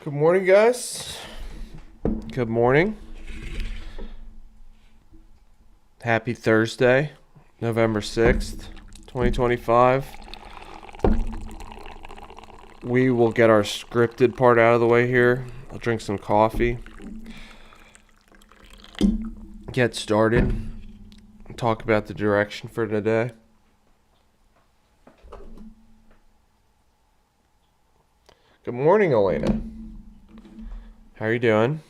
Good morning, guys. Good morning. Happy Thursday, November 6th, 2025. We will get our scripted part out of the way here. I'll drink some coffee. Get started. Talk about the direction for today. Good morning, Elena. How are you doing?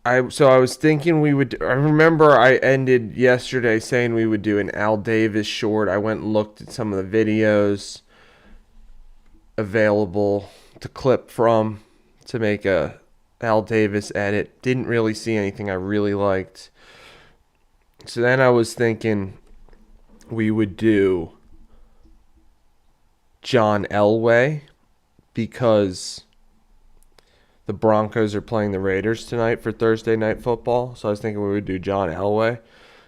I was thinking we would. I remember I ended yesterday saying we would do an Al Davis short. I went and looked at some of the videos available to clip from to make a Al Davis edit. Didn't really see anything I really liked. So then I was thinking we would do John Elway because the Broncos are playing the Raiders tonight for Thursday Night Football. So I was thinking we would do John Elway.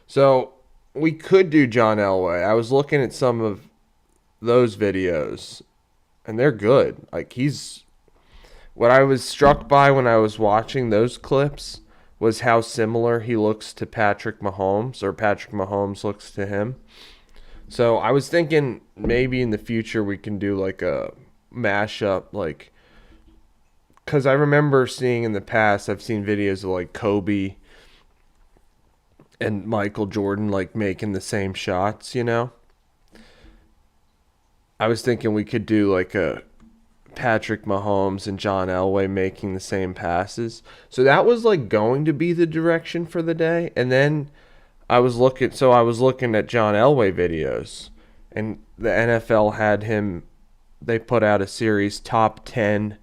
So we could do John Elway. I was looking at some of those videos, and they're good. What I was struck by when I was watching those clips was how similar he looks to Patrick Mahomes, or Patrick Mahomes looks to him. So I was thinking maybe in the future we can do like a mashup, because I remember seeing in the past, I've seen videos of like Kobe and Michael Jordan like making the same shots, I was thinking we could do like a Patrick Mahomes and John Elway making the same passes. So that was like going to be the direction for the day. And then I was looking at John Elway videos, and the NFL had him, they put out a series, top 10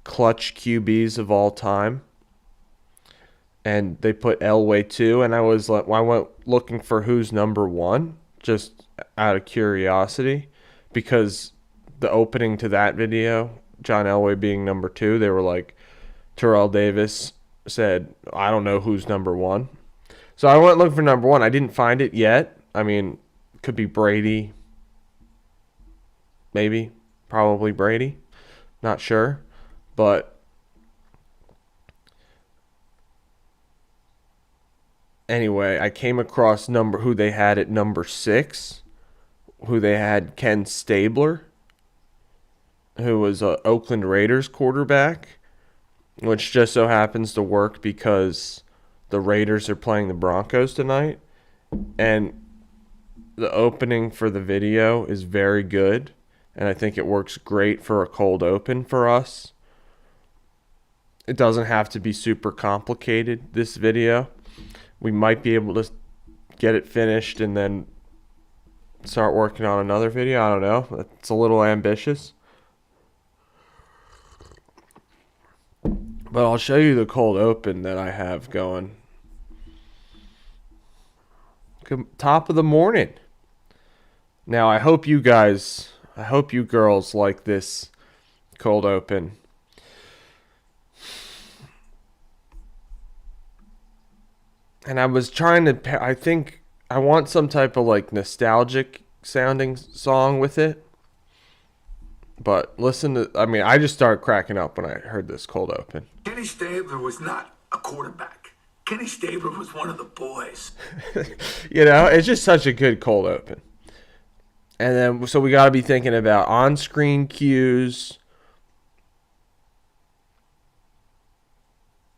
clutch QBs of all time. And they put Elway 2, and I went looking for who's number 1, just out of curiosity, because the opening to that video, John Elway being number 2, they were like, Terrell Davis said, I don't know who's number 1. So I went looking for number 1. I didn't find it yet. I mean, could be Brady. Maybe. Probably Brady. Not sure. But anyway, I came across who they had at number 6, who they had Ken Stabler, who was a Oakland Raiders quarterback, which just so happens to work because the Raiders are playing the Broncos tonight. And the opening for the video is very good, and I think it works great for a cold open for us. It doesn't have to be super complicated, this video. We might be able to get it finished and then start working on another video. I don't know. It's a little ambitious. But I'll show you the cold open that I have going. Top of the morning. Now, I hope you girls like this cold open. And I was trying to, I think I want some type of like nostalgic sounding song with it. But I just started cracking up when I heard this cold open. Kenny Stabler was not a quarterback. Kenny Stabler was one of the boys. It's just such a good cold open. And then, so we got to be thinking about on-screen cues.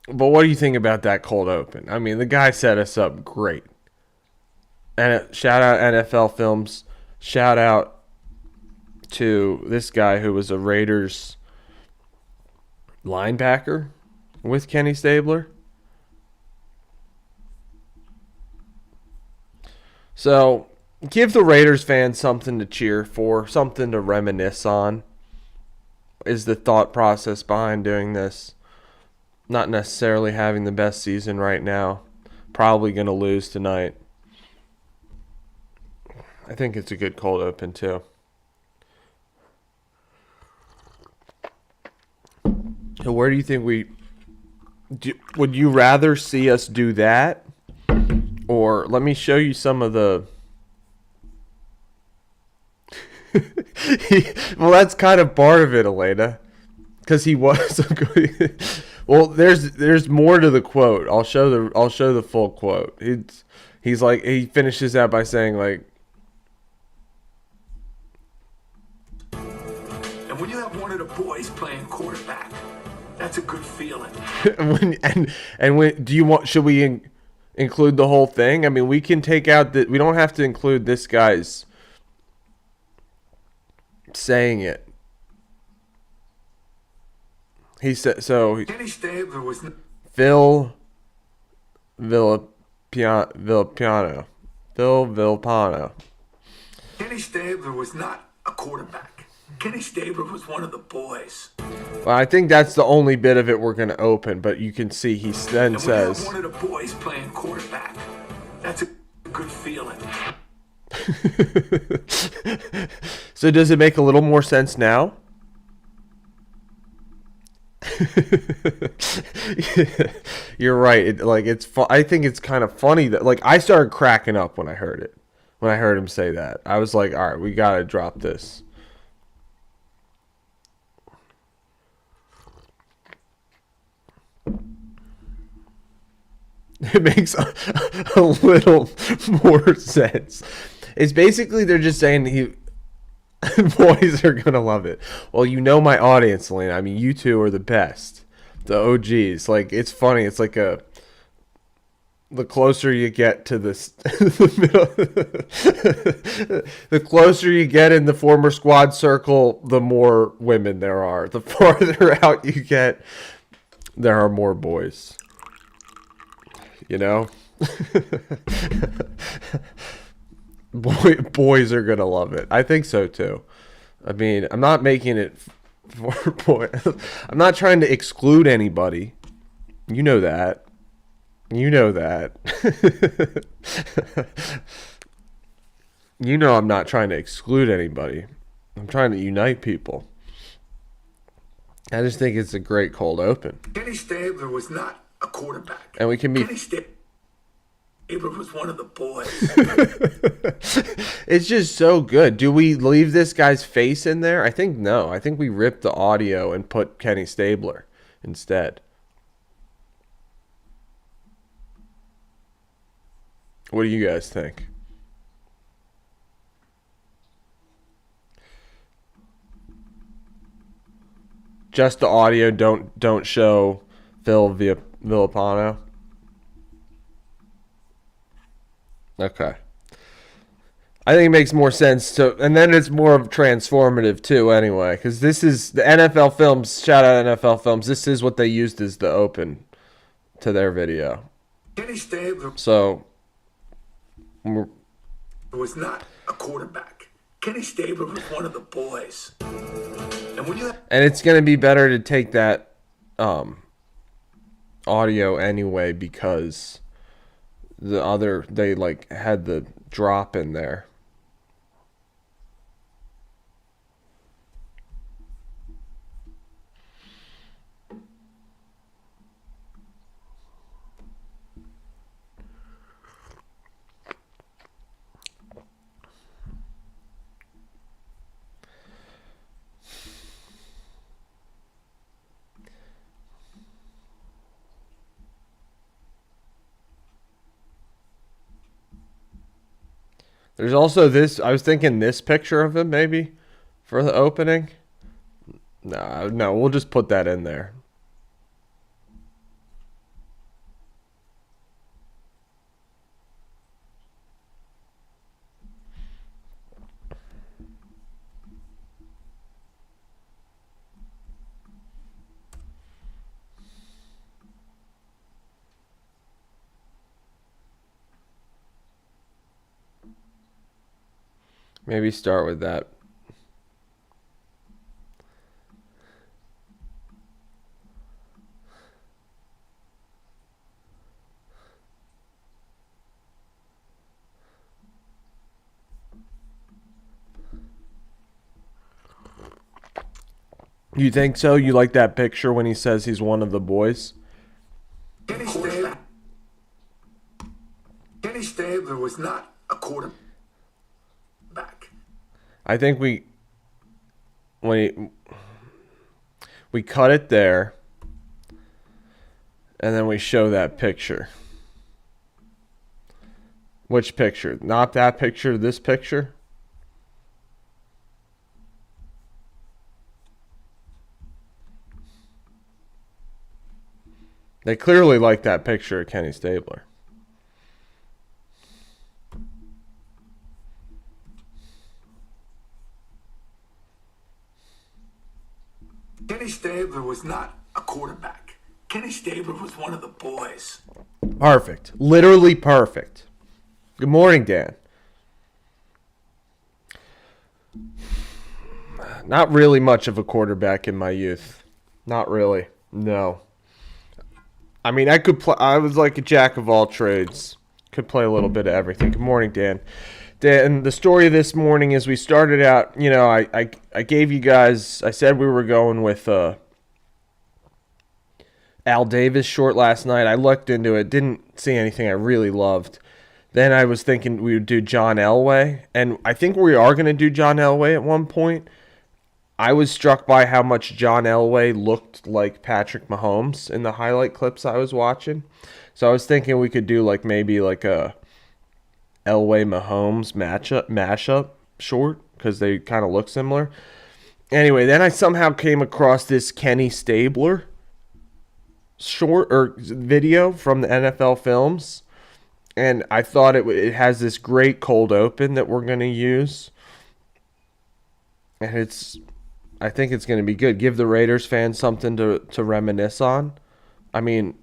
But what do you think about that cold open? I mean, the guy set us up great. And shout out NFL Films. Shout out to this guy who was a Raiders linebacker with Kenny Stabler. So, give the Raiders fans something to cheer for, something to reminisce on, is the thought process behind doing this. Not necessarily having the best season right now. Probably going to lose tonight. I think it's a good cold open, too. So where do you think would you rather see us do that? Or let me show you some of the Well, that's kind of part of it, Elena, because he was. Well, there's more to the quote. I'll show the full quote. He's like, he finishes that by saying like, And when you have one of the boys playing quarterback, that's a good feeling. and when do you want? Should we include the whole thing? I mean, we can take out that. We don't have to include this guy's saying it. He said so. Kenny Stabler was Phil Villapiano. Phil Villapano. Kenny Stabler was not a quarterback. Kenny Stabler was one of the boys. Well, I think that's the only bit of it we're going to open, but you can see he then And when you have says, one of the boys playing quarterback, that's a good feeling. so does it make a little more sense now? You're right. I think it's kind of funny that like I started cracking up when I heard it. When I heard him say that, I was like, "All right, we got to drop this." It makes a little more sense. It's basically they're just saying boys are gonna love it. Well, you know my audience, Elena. I mean, you two are the best, the OGs. Like it's funny. It's like the closer you get to this, the closer you get in the former squad circle, the more women there are. The farther out you get, there are more boys. You know? Boys are gonna love it. I think so too. I mean, I'm not making it for boy. I'm not trying to exclude anybody. You know that. You know that. You know I'm not trying to exclude anybody. I'm trying to unite people. I just think it's a great cold open. Kenny Stabler was not a quarterback. And we can be... Kenny Stabler was one of the boys. It's just so good. Do we leave this guy's face in there? I think no. I think we ripped the audio and put Kenny Stabler instead. What do you guys think? Just the audio. Don't show Phil Villapano. Okay. I think it makes more sense to, and then it's more transformative too. Anyway, because this is the NFL Films. Shout out NFL Films. This is what they used as the open to their video. Kenny Stabler So was not a quarterback. Kenny Stabler was one of the boys. And when you have and it's gonna be better to take that audio anyway because the other they like had the drop in there. There's also this. I was thinking this picture of him maybe for the opening. No, we'll just put that in there. Maybe start with that. You think so? You like that picture when he says he's one of the boys? Kenny Stabler was not a quarterback. I think we cut it there, and then we show that picture. Which picture? Not that picture, this picture? They clearly like that picture of Kenny Stabler. Kenny Stabler was not a quarterback. Kenny Stabler was one of the boys. Perfect. Literally perfect. Good morning, Dan. Not really much of a quarterback in my youth. Not really. No. I mean, I could play. I was like a jack of all trades. Could play a little bit of everything. Good morning, Dan. Dan, the story this morning is we started out. You know, I gave you guys. I said we were going with Al Davis short last night. I looked into it. Didn't see anything I really loved. Then I was thinking we would do John Elway, and I think we are going to do John Elway at one point. I was struck by how much John Elway looked like Patrick Mahomes in the highlight clips I was watching. So I was thinking we could do like maybe like a Elway Mahomes mashup short because they kind of look similar. Anyway, then I somehow came across this Kenny Stabler short or video from the NFL Films, and I thought it has this great cold open that we're going to use, and I think it's going to be good. Give the Raiders fans something to reminisce on. I mean,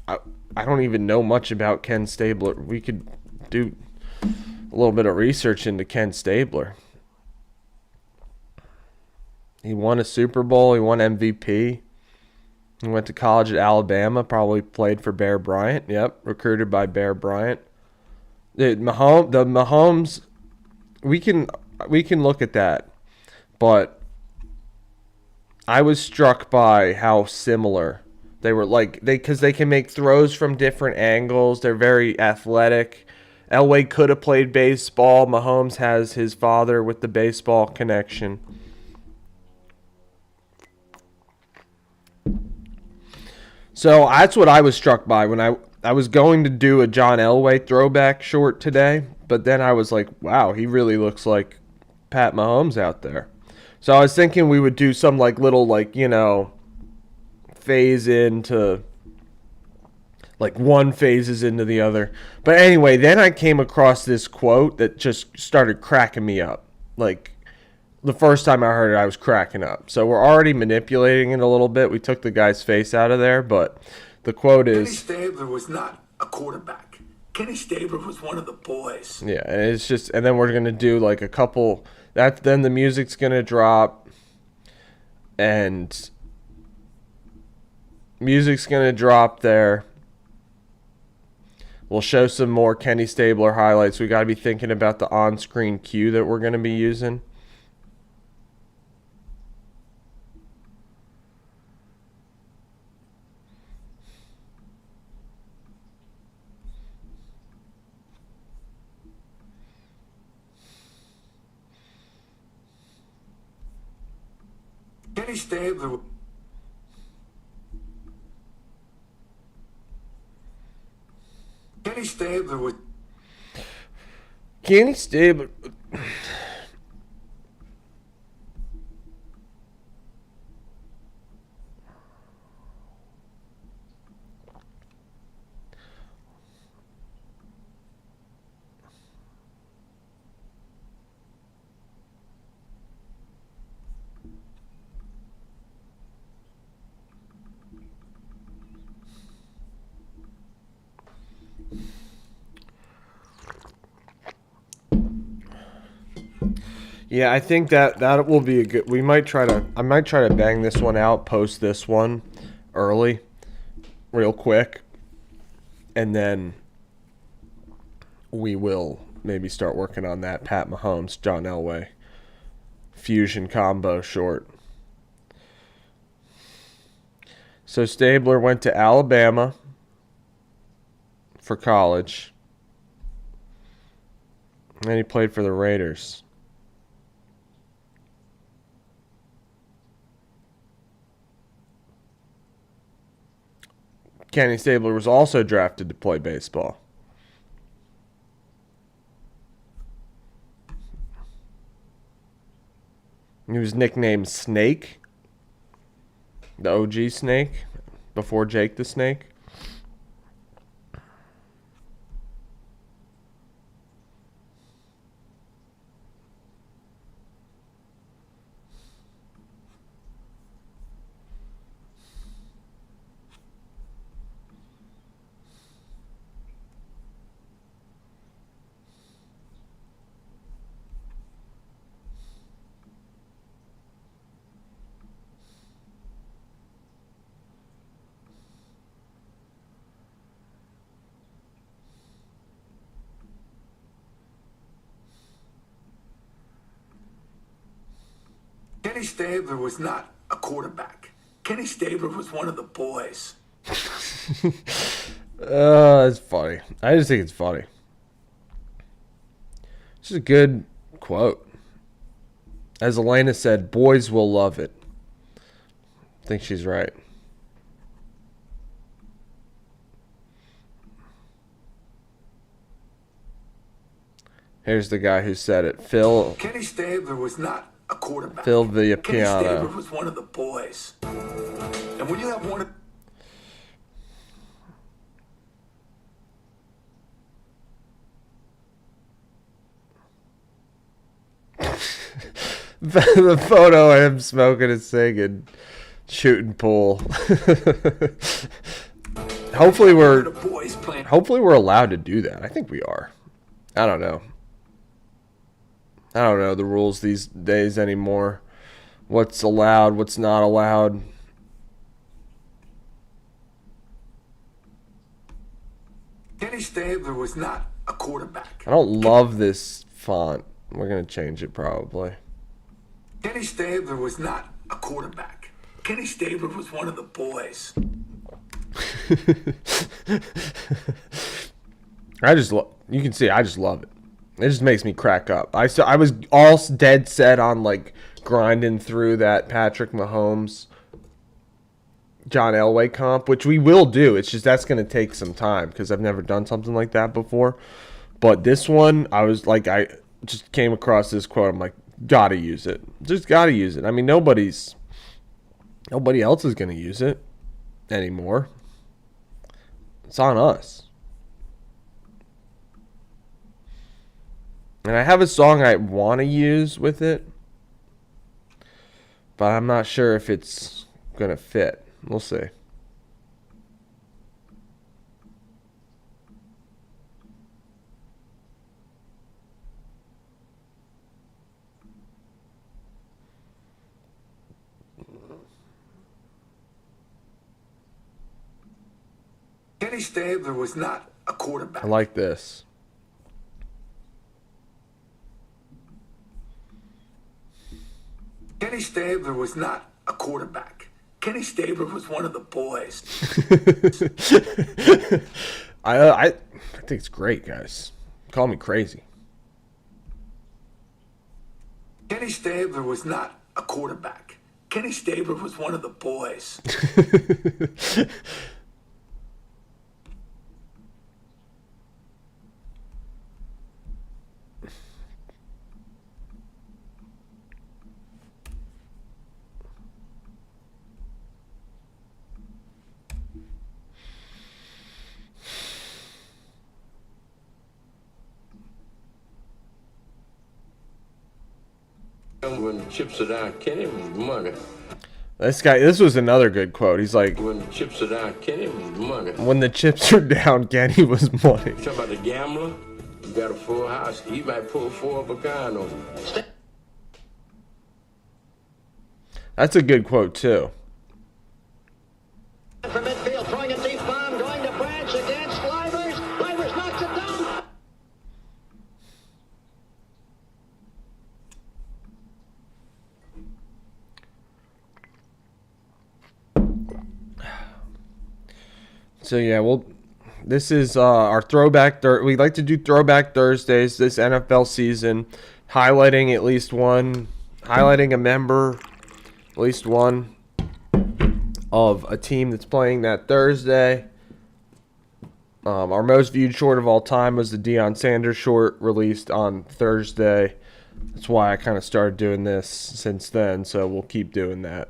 I don't even know much about Ken Stabler. We could do a little bit of research into Ken Stabler. He won a Super Bowl. He won MVP. He went to college at Alabama. Probably played for Bear Bryant. Yep, recruited by Bear Bryant. The Mahomes, we can look at that, but I was struck by how similar they were. Like because they can make throws from different angles. They're very athletic. Elway could have played baseball. Mahomes has his father with the baseball connection. So that's what I was struck by when I was going to do a John Elway throwback short today, but then I was like, wow, he really looks like Pat Mahomes out there. So I was thinking we would do some like little like, you know, phase into like one phases into the other. But anyway, then I came across this quote that just started cracking me up. Like the first time I heard it, I was cracking up. So we're already manipulating it a little bit. We took the guy's face out of there, but the quote is... Kenny Stabler was not a quarterback. Kenny Stabler was one of the boys. Yeah, and it's just... And then we're going to do like a couple... Then the music's going to drop. And... Music's going to drop there. We'll show some more Kenny Stabler highlights. We got to be thinking about the on-screen cue that we're going to be using. Kenny Stabler. Kenny Stabler was. Kenny Stabler. Yeah, I think that will be a good. I might try to bang this one out, post this one early, real quick, and then we will maybe start working on that Pat Mahomes, John Elway fusion combo short. So Stabler went to Alabama for college, and he played for the Raiders. Kenny Stabler was also drafted to play baseball. He was nicknamed Snake, the OG Snake, before Jake the Snake. Kenny Stabler was not a quarterback. Kenny Stabler was one of the boys. It's funny. I just think it's funny. It's a good quote. As Elena said, boys will love it. I think she's right. Here's the guy who said it. Kenny Stabler was not a quarterback. Phil Villapiano. Kenny Stabler was one of the boys. And when you have one of... The photo of him smoking and singing, shooting pool. Hopefully we're allowed to do that. I think we are. I don't know the rules these days anymore. What's allowed, what's not allowed. Kenny Stabler was not a quarterback. I don't love this font. We're going to change it probably. Kenny Stabler was not a quarterback. Kenny Stabler was one of the boys. You can see I just love it. It just makes me crack up. I was all dead set on like grinding through that Patrick Mahomes John Elway comp, which we will do. It's just that's going to take some time because I've never done something like that before. But this one, I was like, I just came across this quote. I'm like, gotta use it. Just gotta use it. I mean, nobody else is going to use it anymore. It's on us. And I have a song I want to use with it, but I'm not sure if it's going to fit. We'll see. Kenny Stabler was not a quarterback. I like this. Kenny Stabler was not a quarterback. Kenny Stabler was one of the boys. I think it's great, guys. Call me crazy. Kenny Stabler was not a quarterback. Kenny Stabler was one of the boys. When the chips are down, Kenny was money. This was another good quote. He's like, When the chips are down, Kenny was money. when the chips are down, Kenny was money. You talking about the gambler? You got a full house. He might pull 4 of a kind on you. That's a good quote, too. From midfield, throwing a deep bomb, going to Branch against Livers. Livers knocks it down. So, yeah, this is our throwback. We like to do throwback Thursdays this NFL season, highlighting a member, at least one, of a team that's playing that Thursday. Our most viewed short of all time was the Deion Sanders short released on Thursday. That's why I kind of started doing this since then, so we'll keep doing that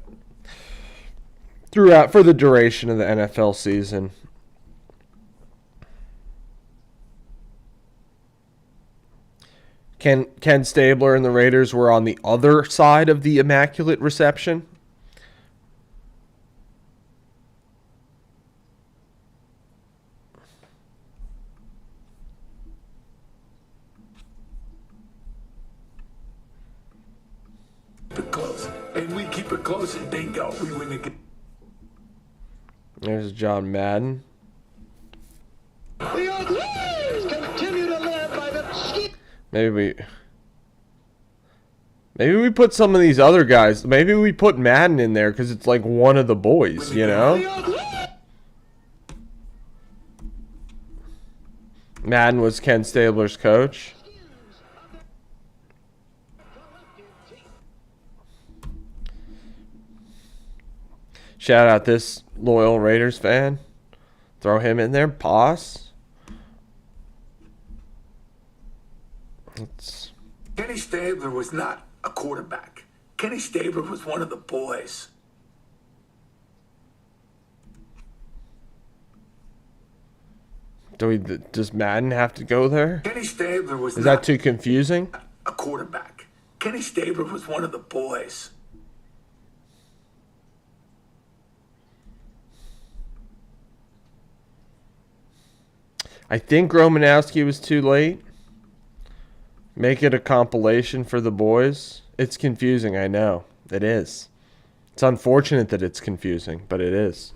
throughout for the duration of the NFL season. Ken Stabler and the Raiders were on the other side of the Immaculate Reception. Keep it close. And we keep it close and bingo. We win the game. There's John Madden. The Oaklanders continue to live by the skin. Maybe we put some of these other guys. Maybe we put Madden in there because it's like one of the boys, you know? Madden was Ken Stabler's coach. Shout out this loyal Raiders fan. Throw him in there. Boss. Kenny Stabler was not a quarterback. Kenny Stabler was one of the boys. Does Madden have to go there? Kenny Stabler was Is not that too confusing? a quarterback. Kenny Stabler was one of the boys. I think Romanowski was too late. Make it a compilation for the boys. It's confusing, I know. It is. It's unfortunate that it's confusing, but it is.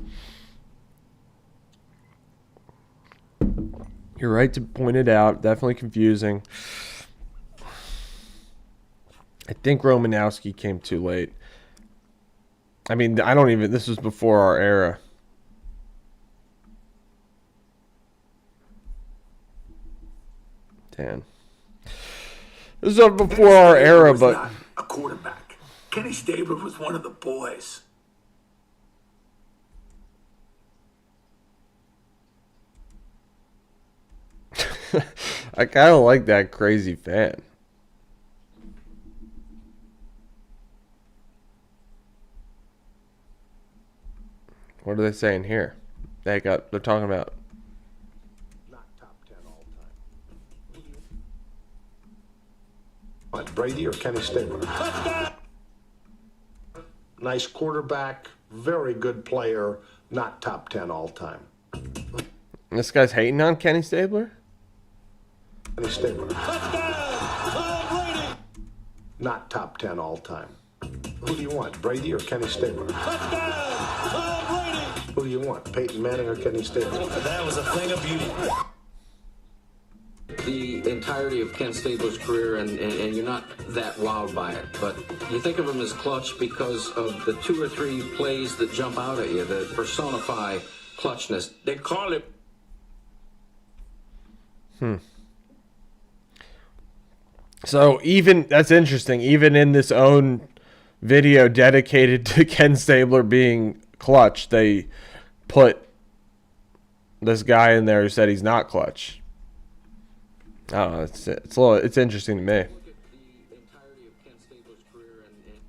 You're right to point it out. Definitely confusing. I think Romanowski came too late. I mean, this was before our era. Dan. This was before our era, but Not a quarterback. Kenny Stabler was one of the boys. I kind of like that crazy fan. What are they saying here? They're talking about Not top 10 all time. What, Brady or Kenny Stabler? Nice quarterback, very good player, not top 10 all time. this guy's hating on Kenny Stabler. Kenny Stabler. Not top 10 all time. Who do you want, Brady or Kenny Stabler? Who do you want, Peyton Manning or Kenny Stabler? That was a thing of beauty. The entirety of Ken Stabler's career, and you're not that wowed by it, but you think of him as clutch because of the 2 or 3 plays that jump out at you that personify clutchness. They call it. So that's interesting. Even in this own video dedicated to Ken Stabler being clutch, they put this guy in there who said he's not clutch. I don't know. It's interesting to me. Look at the entirety of Ken Stabler's career, and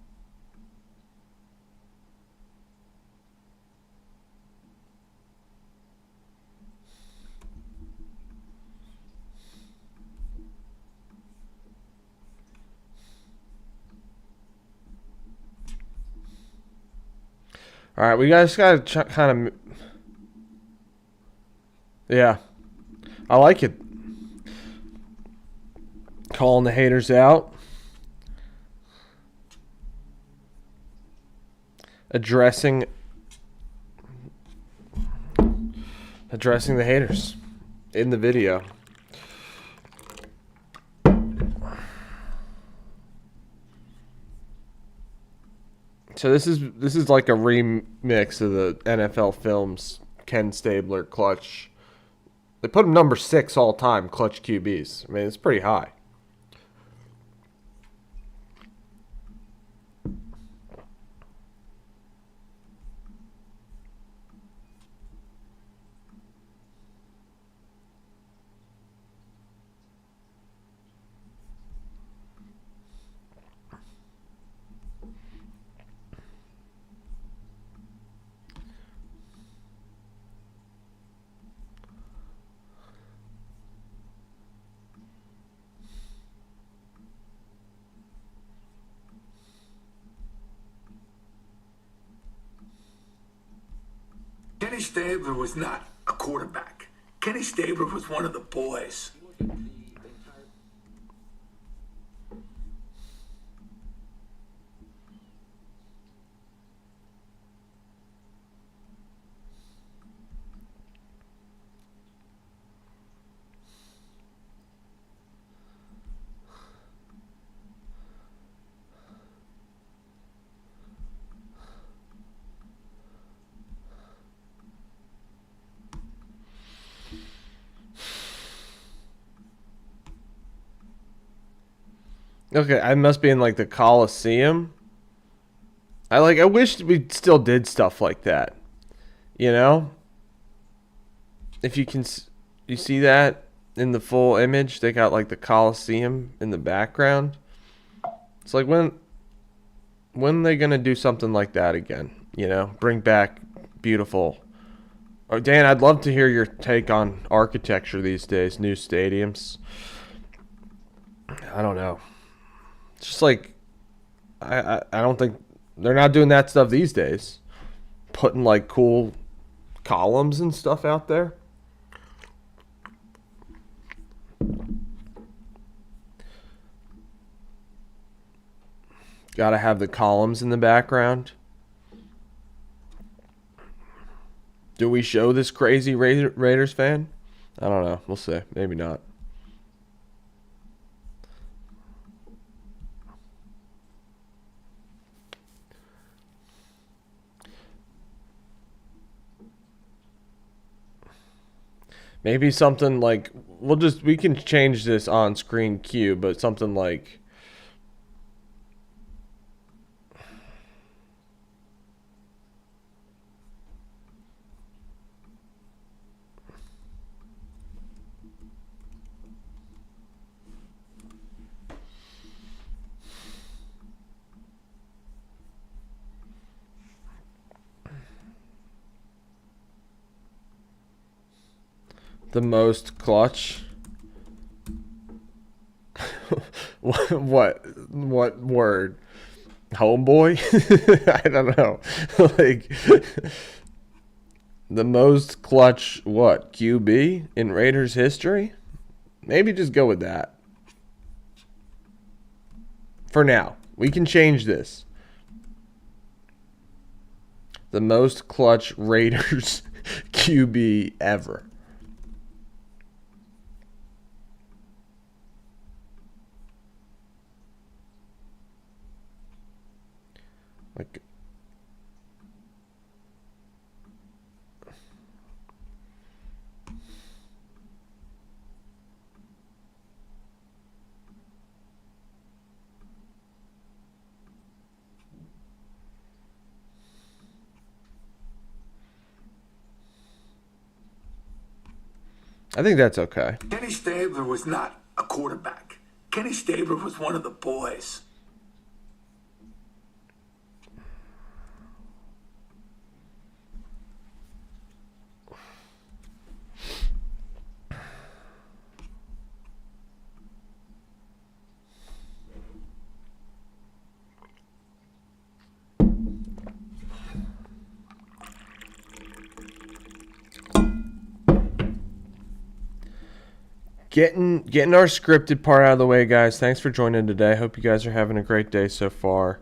All right, we guys got to kind of. Yeah, I like it. Calling the haters out. Addressing the haters in the video. So this is like a remix of the NFL Films Ken Stabler clutch. They put him number 6 all time clutch QBs. I mean, it's pretty high. Stabler was not a quarterback. Kenny Stabler was one of the boys. Okay, I must be in like the Coliseum. I wish we still did stuff like that. You know? If you can you see that in the full image, they got like the Coliseum in the background. It's like when are they going to do something like that again, you know? Bring back beautiful. Oh, Dan, I'd love to hear your take on architecture these days, new stadiums. I don't know. It's just like I don't think they're not doing that stuff these days. Putting like cool columns and stuff out there. Gotta have the columns in the background. Do we show this crazy Raiders fan? I don't know. We'll see. Maybe not. Maybe something like we can change this on screen cue, but something like the most clutch. What word? Homeboy? I don't know. Like the most clutch what? QB in Raiders history? Maybe just go with that. For now. We can change this. The most clutch Raiders QB ever. Like I think that's okay. Kenny Stabler was not a quarterback. Kenny Stabler was one of the boys. Getting our scripted part out of the way, guys. Thanks for joining today. Hope you guys are having a great day so far.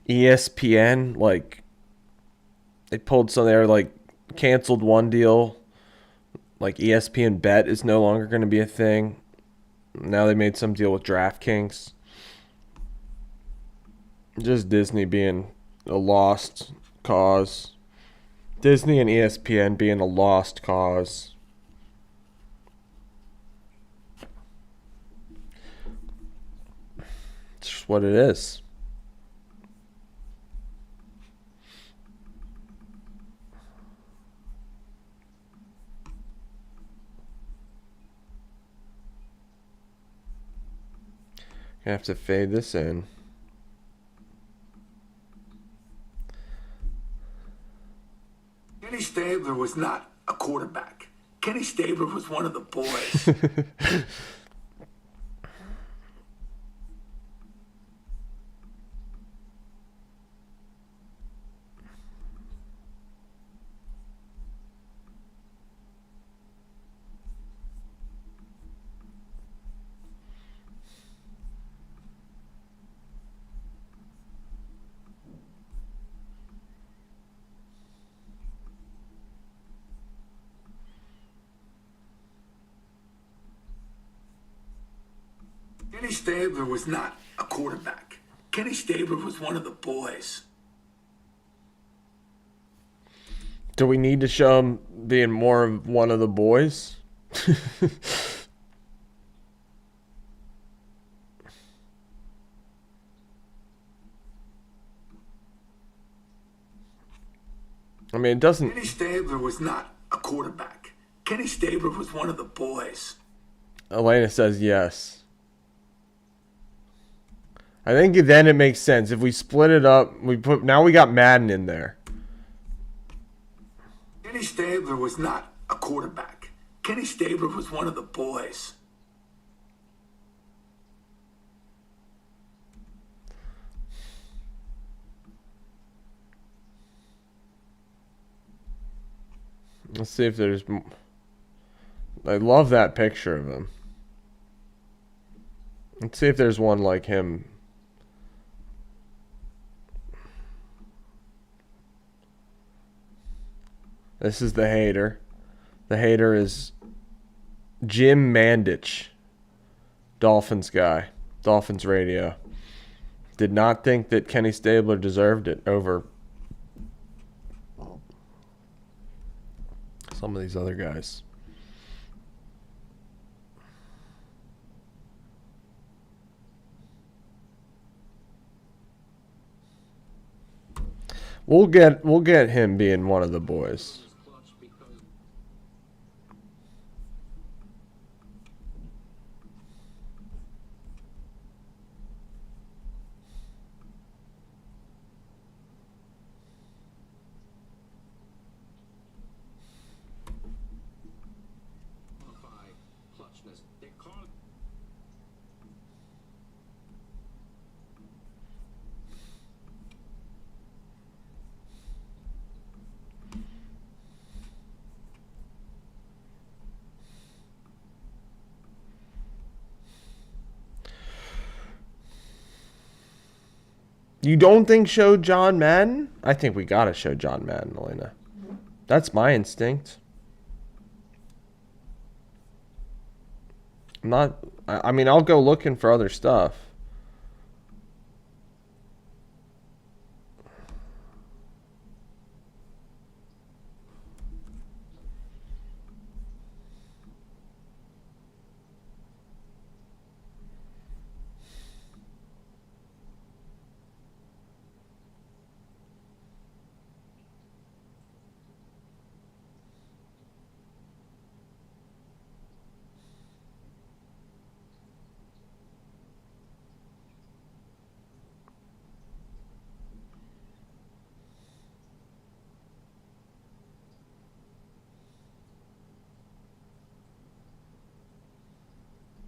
ESPN, like, they pulled some, they were like canceled one deal. Like ESPN Bet is no longer going to be a thing. Now they made some deal with DraftKings. Just Disney being a lost cause. Disney and ESPN being a lost cause. It's just what it is. Gonna have to fade this in. Kenny Stabler was not a quarterback. Kenny Stabler was one of the boys. Kenny Stabler was not a quarterback. Kenny Stabler was one of the boys. Do we need to show him being more of one of the boys? I mean, it doesn't. Kenny Stabler was not a quarterback. Kenny Stabler was one of the boys. Elena says yes. I think then it makes sense if we split it up. Now we got Madden in there. Kenny Stabler was not a quarterback. Kenny Stabler was one of the boys. Let's see if there's. I love that picture of him. Let's see if there's one like him. This is the hater. The hater is Jim Mandich, Dolphins guy, Dolphins radio. Did not think that Kenny Stabler deserved it over some of these other guys. We'll get him being one of the boys. You don't think show John Madden? I think we gotta show John Madden, Elena. That's my instinct. I mean, I'll go looking for other stuff.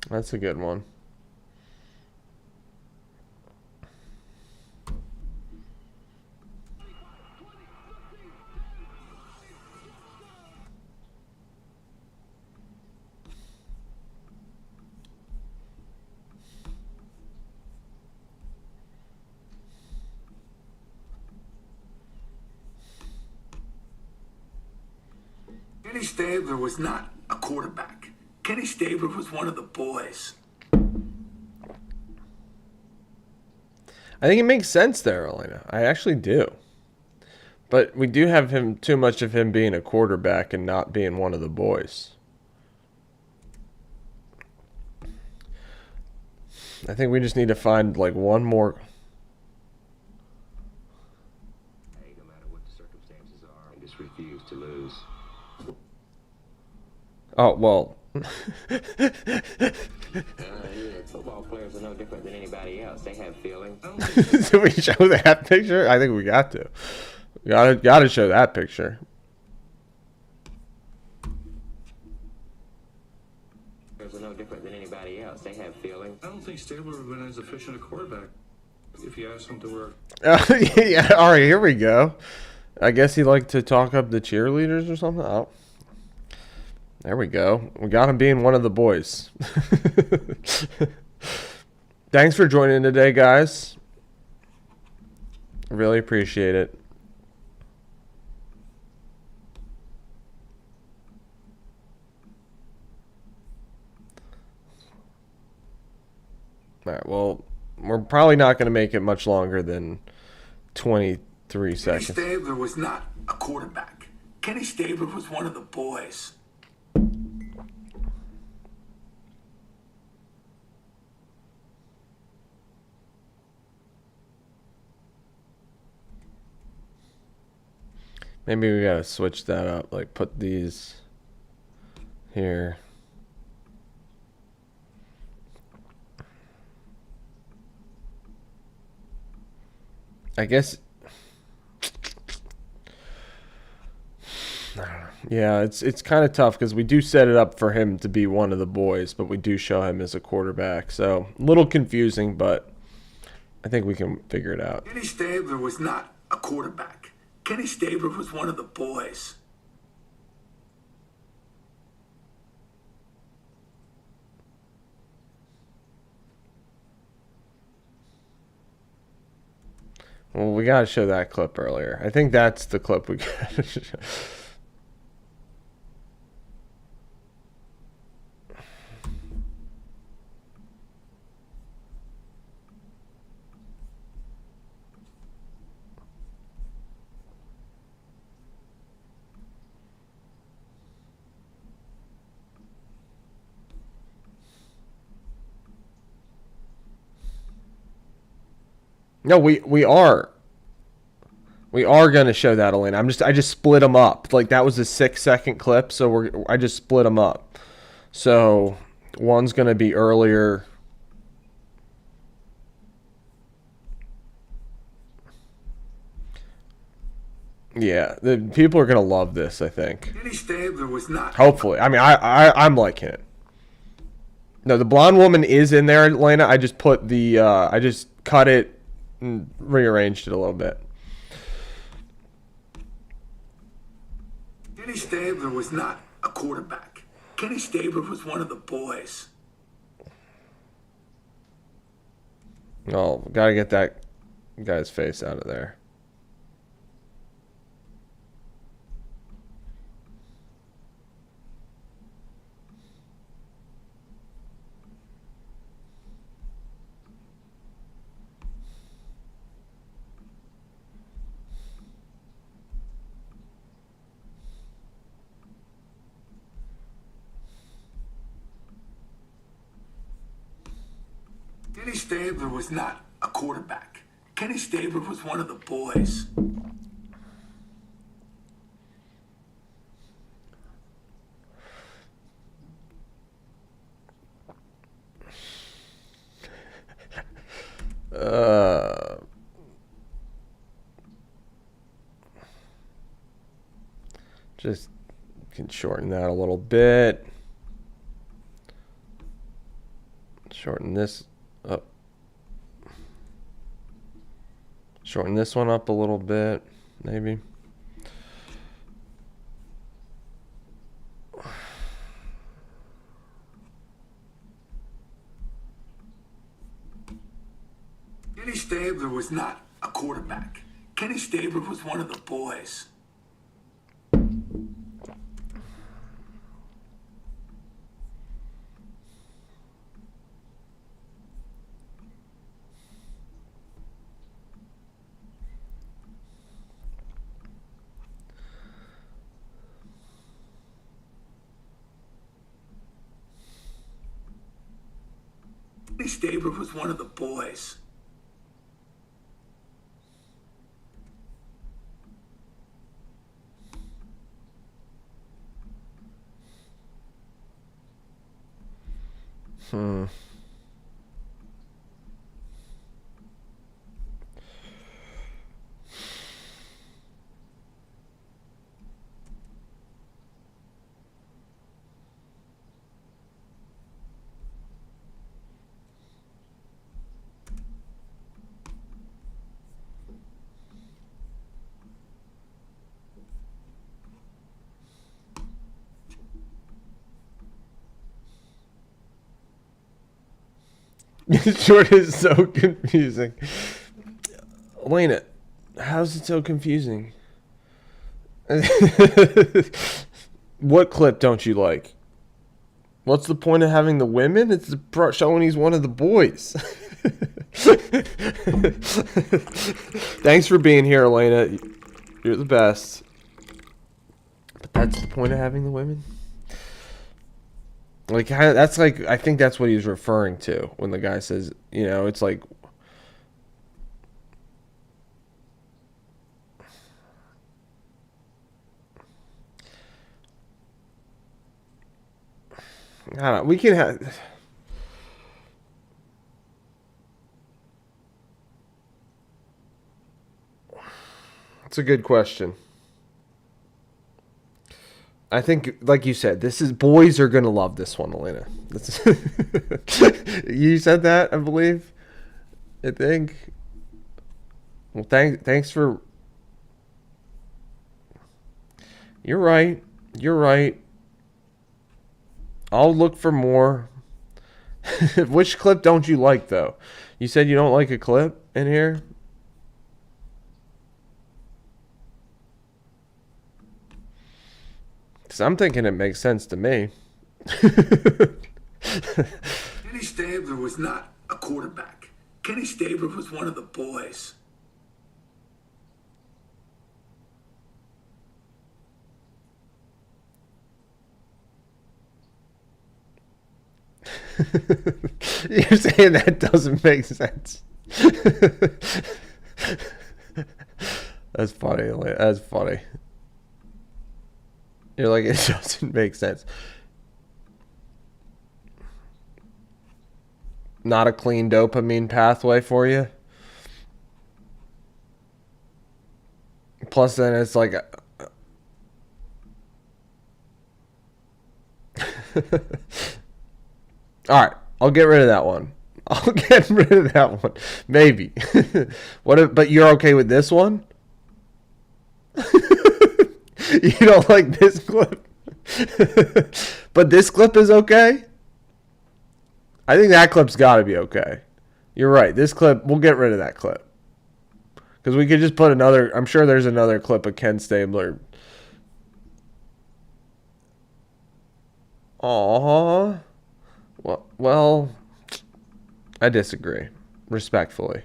That's a good one. Kenny Stabler was not a quarterback. Kenny Stabler was one of the boys. I think it makes sense there, Elena. I actually do. But we do have him too much of him being a quarterback and not being one of the boys. I think we just need to find like one more. Hey, no matter what the circumstances are, I just refuse to lose. Oh, well. Football players are no different than anybody else. They have feelings. Do we show that picture? I think we got to. We gotta show that picture. Players are no different than anybody else. They have feelings. I don't think Stabler would have been as efficient a quarterback if you asked him to work. Yeah, all right, here we go. I guess he liked to talk up the cheerleaders or something. Oh. There we go. We got him being one of the boys. Thanks for joining today, guys. Really appreciate it. All right. Well, we're probably not going to make it much longer than 23 Kenny seconds. Stabler was not a quarterback. Kenny Stabler was one of the boys. Maybe we gotta switch that up. Like put these here. I guess. I don't know. Yeah, it's kind of tough because we do set it up for him to be one of the boys, but we do show him as a quarterback. So a little confusing, but I think we can figure it out. Kenny Stabler was not a quarterback. Kenny Stabler was one of the boys. Well, we gotta show that clip earlier. I think that's the clip we gotta show. No, we are gonna show that, Elena. I just split them up. Like that was a 6-second clip, so I just split them up. So one's gonna be earlier. Yeah, the people are gonna love this. I think. Kenny Stabler was not. Hopefully, I mean, I'm liking it. No, the blonde woman is in there, Elena. I just put the I just cut it and rearranged it a little bit. Kenny Stabler was not a quarterback. Kenny Stabler was one of the boys. Oh, gotta get that guy's face out of there. Kenny Stabler was not a quarterback. Kenny Stabler was one of the boys. Just can shorten that a little bit. Shorten this up. Shorten this one up a little bit, maybe. Kenny Stabler was not a quarterback. Kenny Stabler was one of the boys. Kenny Stabler was one of the boys. Short is so confusing. Elena, how's it so confusing? What clip don't you like? What's the point of having the women? It's showing he's one of the boys. Thanks for being here, Elena. You're the best. But that's the point of having the women? Like, that's like, I think that's what he's referring to when the guy says, you know, it's like, I don't know, we can have, it's a good question. I think, like you said, this is, boys are gonna love this one, Elena. You said that, I believe. I think. Well, thanks for. You're right. You're right. I'll look for more. Which clip don't you like, though? You said you don't like a clip in here. I'm thinking it makes sense to me. Kenny Stabler was not a quarterback. Kenny Stabler was one of the boys. You're saying that doesn't make sense. That's funny. That's funny. You're like, it doesn't make sense. Not a clean dopamine pathway for you. Plus, then it's like, all right, I'll get rid of that one. I'll get rid of that one. Maybe. What if, but you're okay with this one? You don't like this clip? But this clip is okay? I think that clip's got to be okay. You're right. This clip, we'll get rid of that clip. Because we could just put another, I'm sure there's another clip of Ken Stabler. Aww. Well, I disagree. Respectfully.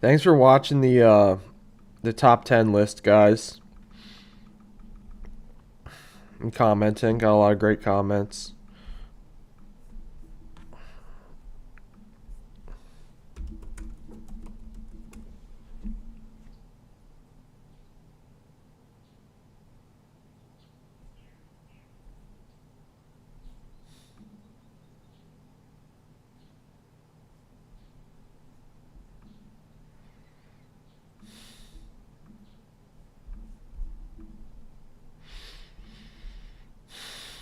Thanks for watching the top 10 list, guys. And commenting. Got a lot of great comments.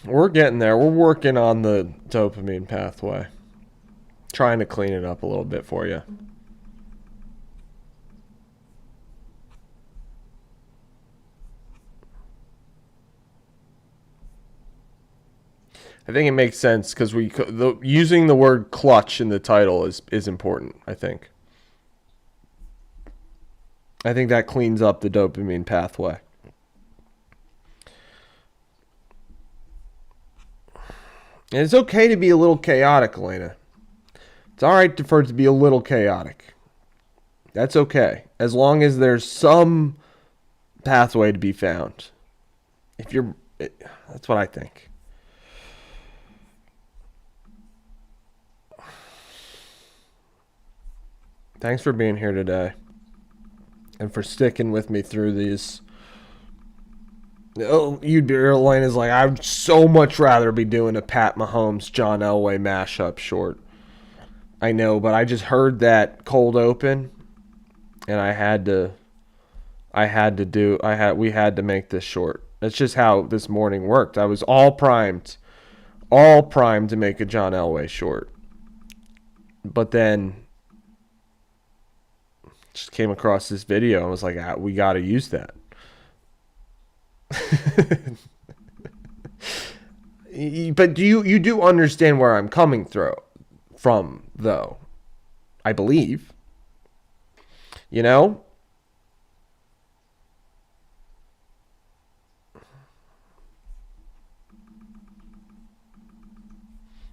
We're getting there. We're working on the dopamine pathway. Trying to clean it up a little bit for you. I think it makes sense because using the word clutch in the title is important, I think. I think that cleans up the dopamine pathway. And it's okay to be a little chaotic, Elena. It's all right for it to be a little chaotic. That's okay. As long as there's some pathway to be found. That's what I think. Thanks for being here today. And for sticking with me through these. Oh, Elena's like, I'd so much rather be doing a Pat Mahomes, John Elway mashup short. I know, but I just heard that cold open, and we had to make this short. That's just how this morning worked. I was all primed to make a John Elway short. But then just came across this video and was like, we got to use that. But you do understand where I'm coming through, from, though. I believe. You know?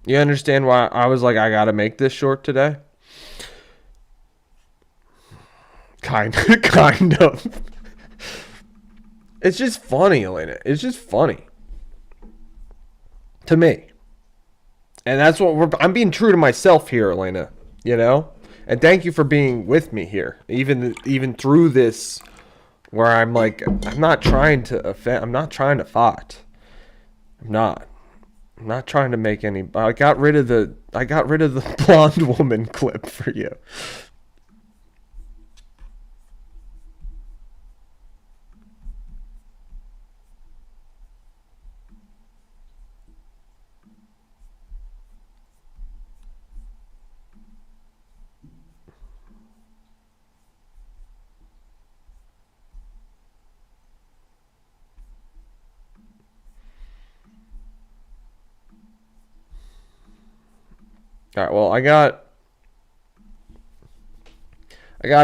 You understand why I was like, I gotta make this short today? Kind of. It's just funny, Elena. It's just funny. To me. And that's what I'm being true to myself here, Elena. You know? And thank you for being with me here. Even through this where I'm like, I'm not trying to offend, I'm not trying to fight. I'm not trying to make any. I got rid of the blonde woman clip for you. All right, well, I got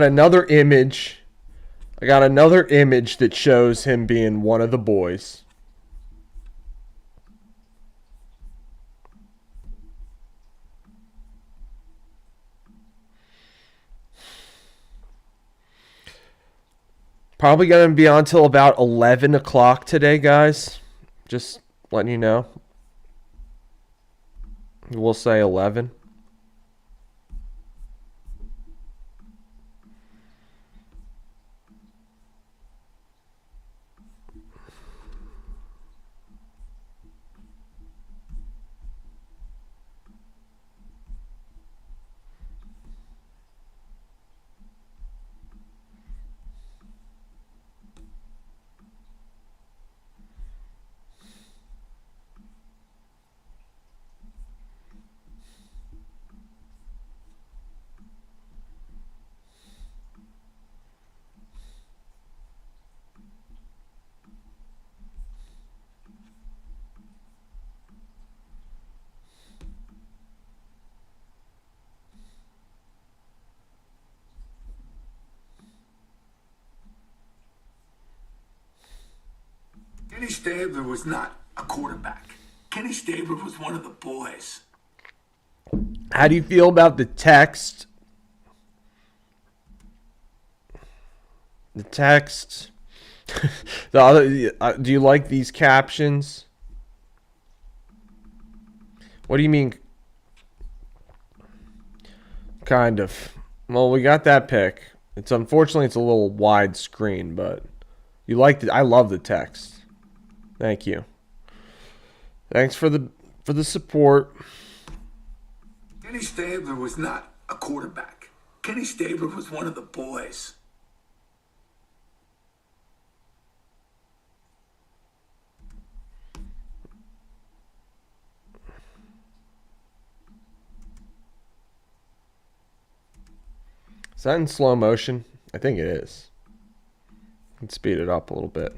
another image. I got another image that shows him being one of the boys. Probably going to be on till about 11 o'clock today, guys. Just letting you know. We'll say 11. Kenny Stabler was not a quarterback. Kenny Stabler was one of the boys. How do you feel about the text? The text. The other. Do you like these captions? What do you mean? Kind of. Well, we got that pick. It's unfortunately it's a little wide screen, but you like it. I love the text. Thank you. Thanks for the support. Kenny Stabler was not a quarterback. Kenny Stabler was one of the boys. Is that in slow motion? I think it is. Let's speed it up a little bit.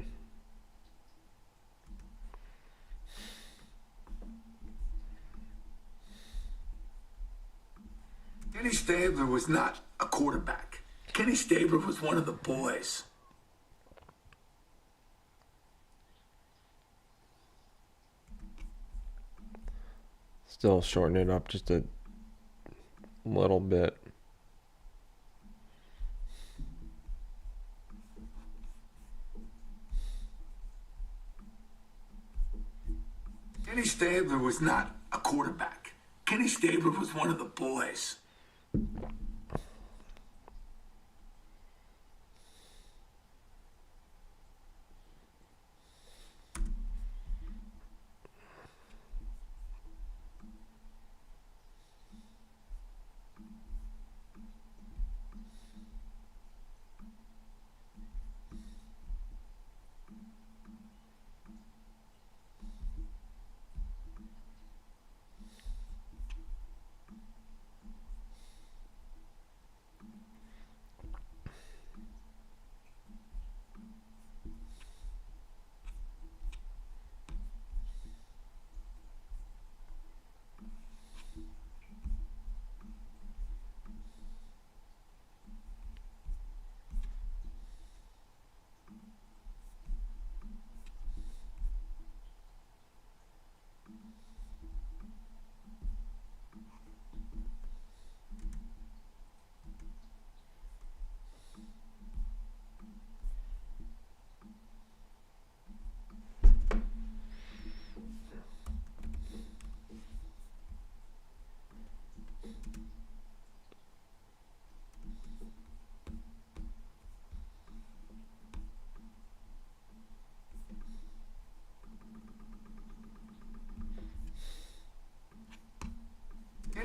Kenny Stabler was not a quarterback. Kenny Stabler was one of the boys. Still shorten it up just a little bit. Kenny Stabler was not a quarterback. Kenny Stabler was one of the boys.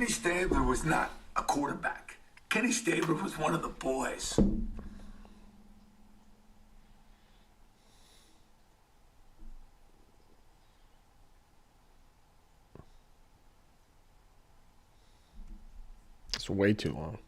Kenny Stabler was not a quarterback. Kenny Stabler was one of the boys. It's way too long.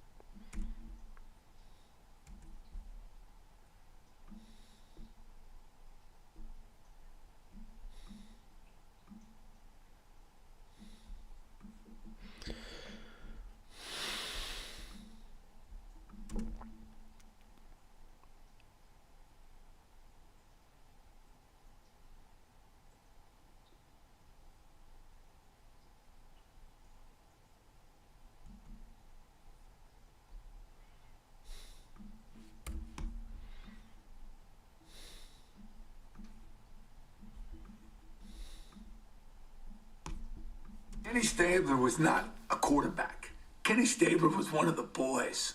Kenny Stabler was not a quarterback. Kenny Stabler was one of the boys.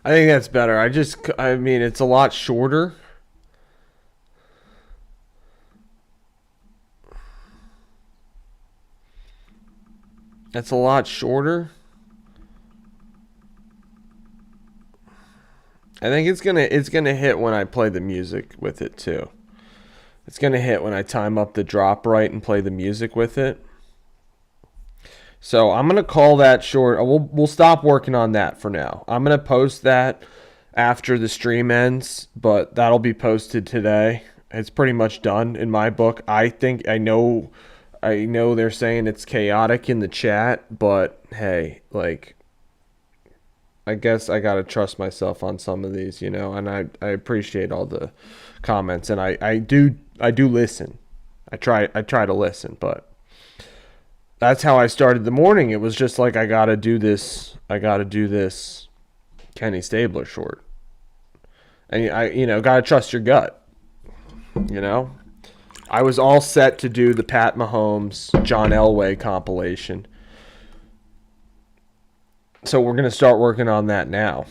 I think that's better. I mean, it's a lot shorter. It's a lot shorter. I think it's gonna hit when I play the music with it too. It's gonna hit when I time up the drop right and play the music with it. So I'm gonna call that short. We'll stop working on that for now. I'm gonna post that after the stream ends, but that'll be posted today. It's pretty much done in my book. I know they're saying it's chaotic in the chat, but hey, like, I guess I gotta trust myself on some of these, you know, and I appreciate all the comments, and I do listen. I try to listen, but that's how I started the morning. It was just like, I gotta do this Kenny Stabler short. And gotta trust your gut. You know? I was all set to do the Pat Mahomes, John Elway compilation. So we're gonna start working on that now.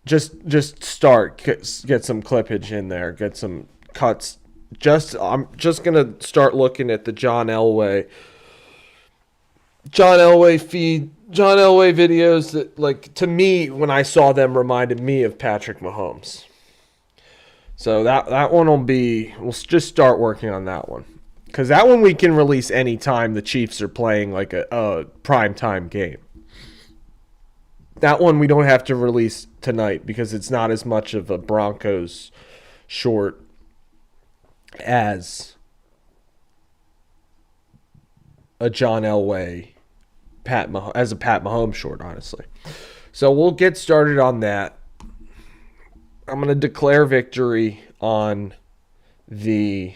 Just start, get some clippage in there, get some cuts. I'm just gonna start looking at the John Elway feed, John Elway videos that, like, to me, when I saw them, reminded me of Patrick Mahomes. So that one we'll just start working on that one, because that one we can release anytime the Chiefs are playing like a primetime game. That one we don't have to release tonight because it's not as much of a Broncos short as a John Elway as a Pat Mahomes short, honestly. So we'll get started on that. I'm going to declare victory on the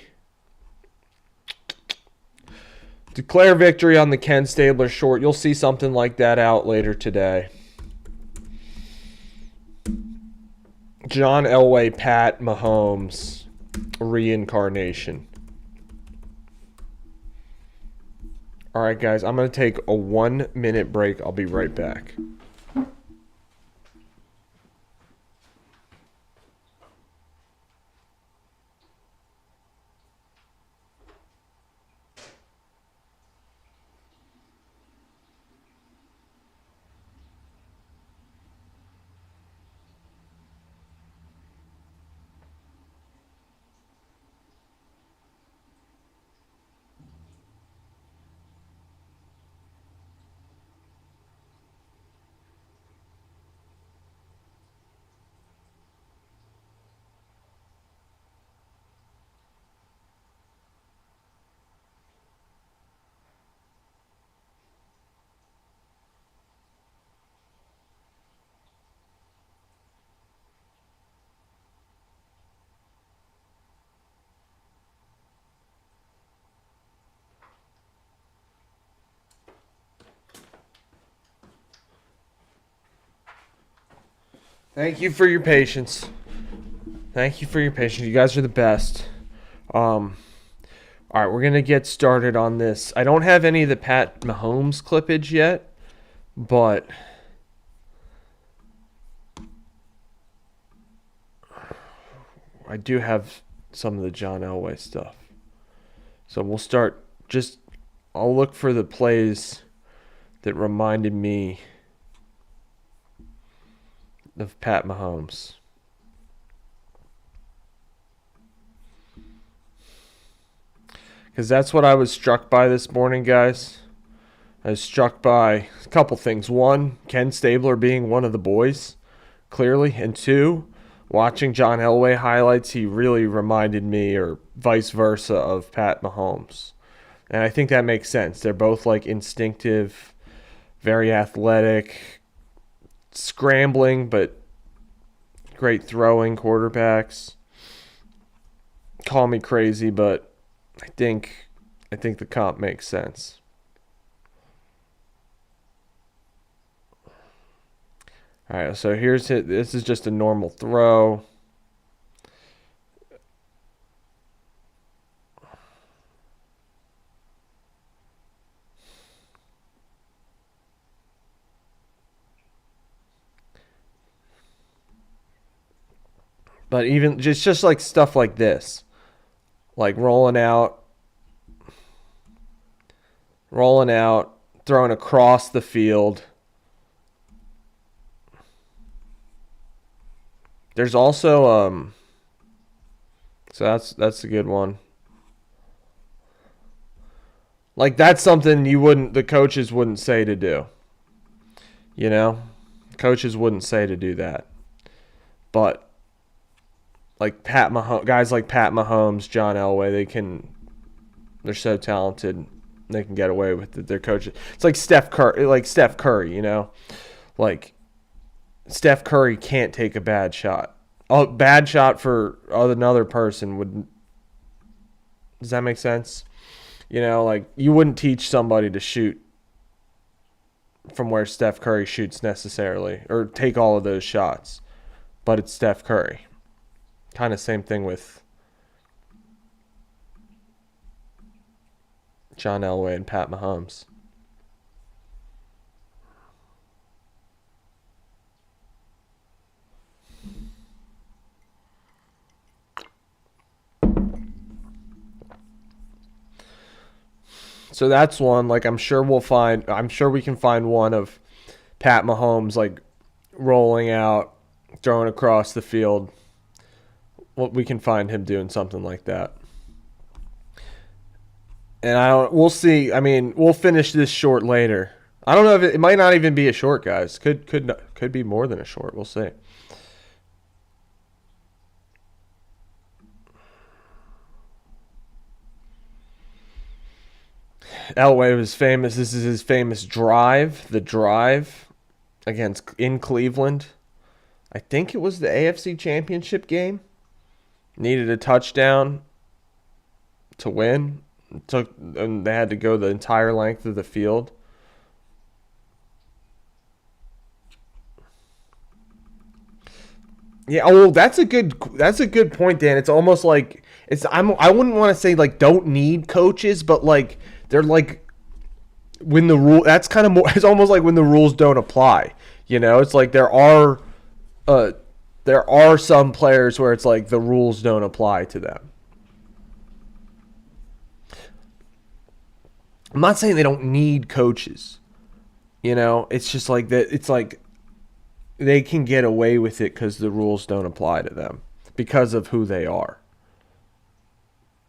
Ken Stabler short. You'll see something like that out later today. John Elway, Pat Mahomes reincarnation. All right, guys, I'm going to take a 1-minute break. I'll be right back. Thank you for your patience. You guys are the best. All right, we're going to get started on this. I don't have any of the Pat Mahomes clippage yet, But I do have some of the John Elway stuff. So we'll start I'll look for the plays that reminded me of Pat Mahomes. Because that's what I was struck by this morning, guys. I was struck by a couple things. One, Ken Stabler being one of the boys, clearly. And two, watching John Elway highlights, he really reminded me, or vice versa, of Pat Mahomes. And I think that makes sense. They're both like instinctive, very athletic, scrambling, but great throwing quarterbacks. Call me crazy, but I think the comp makes sense. All right, so here's it. This is just a normal throw. But even just like stuff like this, like rolling out, throwing across the field. There's also so that's a good one. Like that's something the coaches wouldn't say to do. You know? Coaches wouldn't say to do that. But like guys like Pat Mahomes, John Elway, they're so talented, they can get away with it. Their coaches. It's like Steph Curry, you know? Like Steph Curry can't take a bad shot. A bad shot for another person would. Does that make sense? You know, like you wouldn't teach somebody to shoot from where Steph Curry shoots necessarily, or take all of those shots, but it's Steph Curry. Kind of same thing with John Elway and Pat Mahomes. So that's one. Like I'm sure we can find one of Pat Mahomes like rolling out, throwing across the field. Well, we can find him doing something like that. And we'll see. I mean, we'll finish this short later. I don't know if it might not even be a short, guys. Could be more than a short. We'll see. Elway was famous. This is his famous drive, the drive in Cleveland. I think it was the AFC Championship game. Needed a touchdown to win. And they had to go the entire length of the field. Yeah, oh, that's a good point, Dan. It's almost like I wouldn't want to say like don't need coaches, but like they're like when the rule that's kind of more it's almost like when the rules don't apply. You know, it's like there are some players where it's like the rules don't apply to them. I'm not saying they don't need coaches. You know, it's just like that. It's like they can get away with it because the rules don't apply to them because of who they are.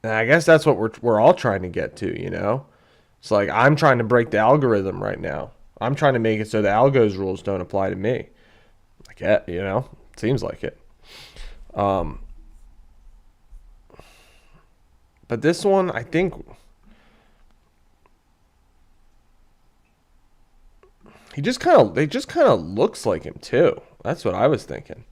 And I guess that's what we're all trying to get to, you know? It's like I'm trying to break the algorithm right now. I'm trying to make it so the algo's rules don't apply to me. Like, you know, it seems like it. But this one, I think they just kind of looks like him too. That's what I was thinking.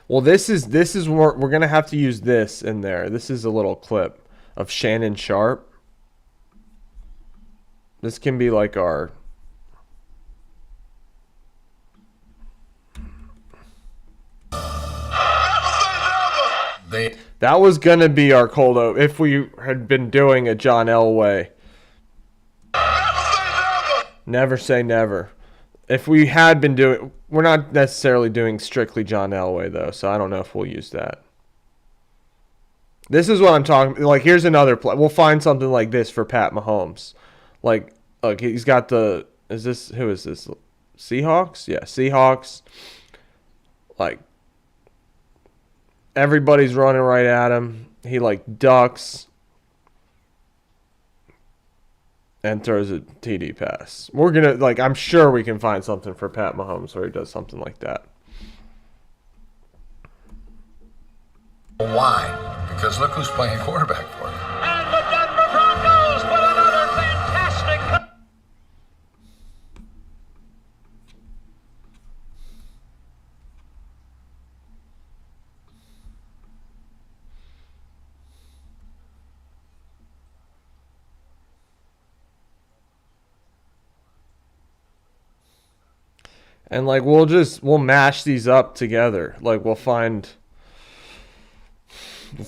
Well, this is where we're gonna have to use this in there. This is a little clip of Shannon Sharp. This can be like our. That was gonna be our cold open if we had been doing a John Elway. Never say never. If we had been doing, we're not necessarily doing strictly John Elway though, so I don't know if we'll use that. This is what I'm talking. Like, here's another play. We'll find something like this for Pat Mahomes. Like, look, he's got the. Is this who is this? Seahawks? Yeah, Seahawks. Like, everybody's running right at him. He like ducks and throws a TD pass. We're gonna like. I'm sure we can find something for Pat Mahomes where he does something like that. Why? Because look who's playing quarterback for you. And the Denver Broncos with another fantastic. And like we'll mash these up together. Like we'll find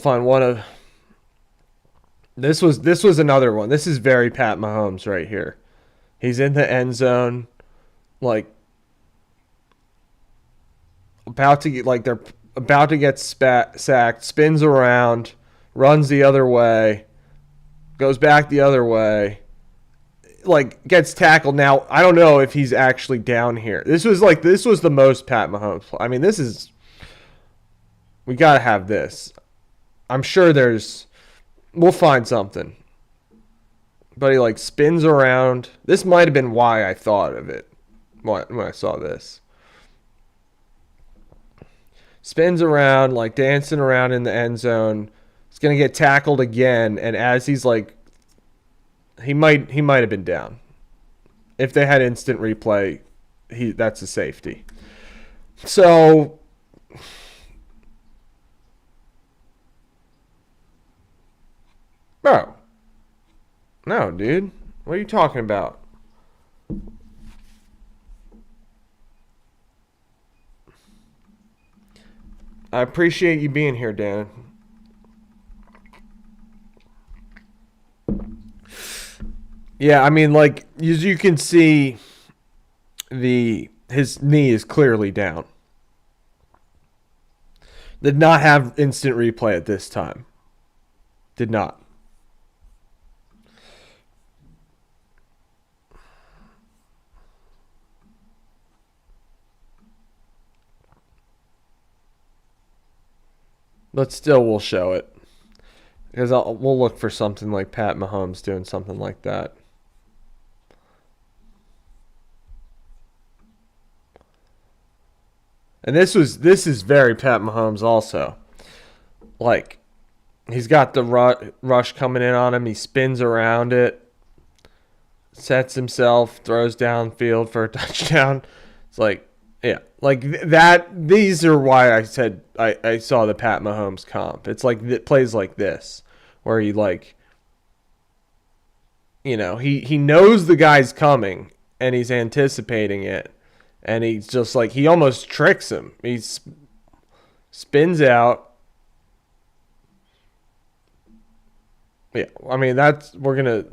one of this was another one. This is very Pat Mahomes right here. He's in the end zone, like about to get they're about to get sacked, spins around, runs the other way, goes back the other way. Like gets tackled. Now I don't know if he's actually down here. This was the most Pat Mahomes. I mean, we gotta have this. I'm sure we'll find something. But he like spins around. This might have been why I thought of it when I saw this. Spins around, like dancing around in the end zone. He's gonna get tackled again, and as he's like. He might have been down. If they had instant replay, that's a safety. So bro. No, dude. What are you talking about? I appreciate you being here, Dan. Yeah, I mean, like, as you can see, his knee is clearly down. Did not have instant replay at this time. Did not. But still, we'll show it. Because we'll look for something like Pat Mahomes doing something like that. And this is very Pat Mahomes also. Like, he's got the rush coming in on him. He spins around it. Sets himself. Throws downfield for a touchdown. It's like, yeah. Like, these are why I said I saw the Pat Mahomes comp. It's like, it plays like this. Where he, like, you know, he knows the guy's coming. And he's anticipating it. And he's just like, he almost tricks him. He spins out. Yeah, I mean, we're going to.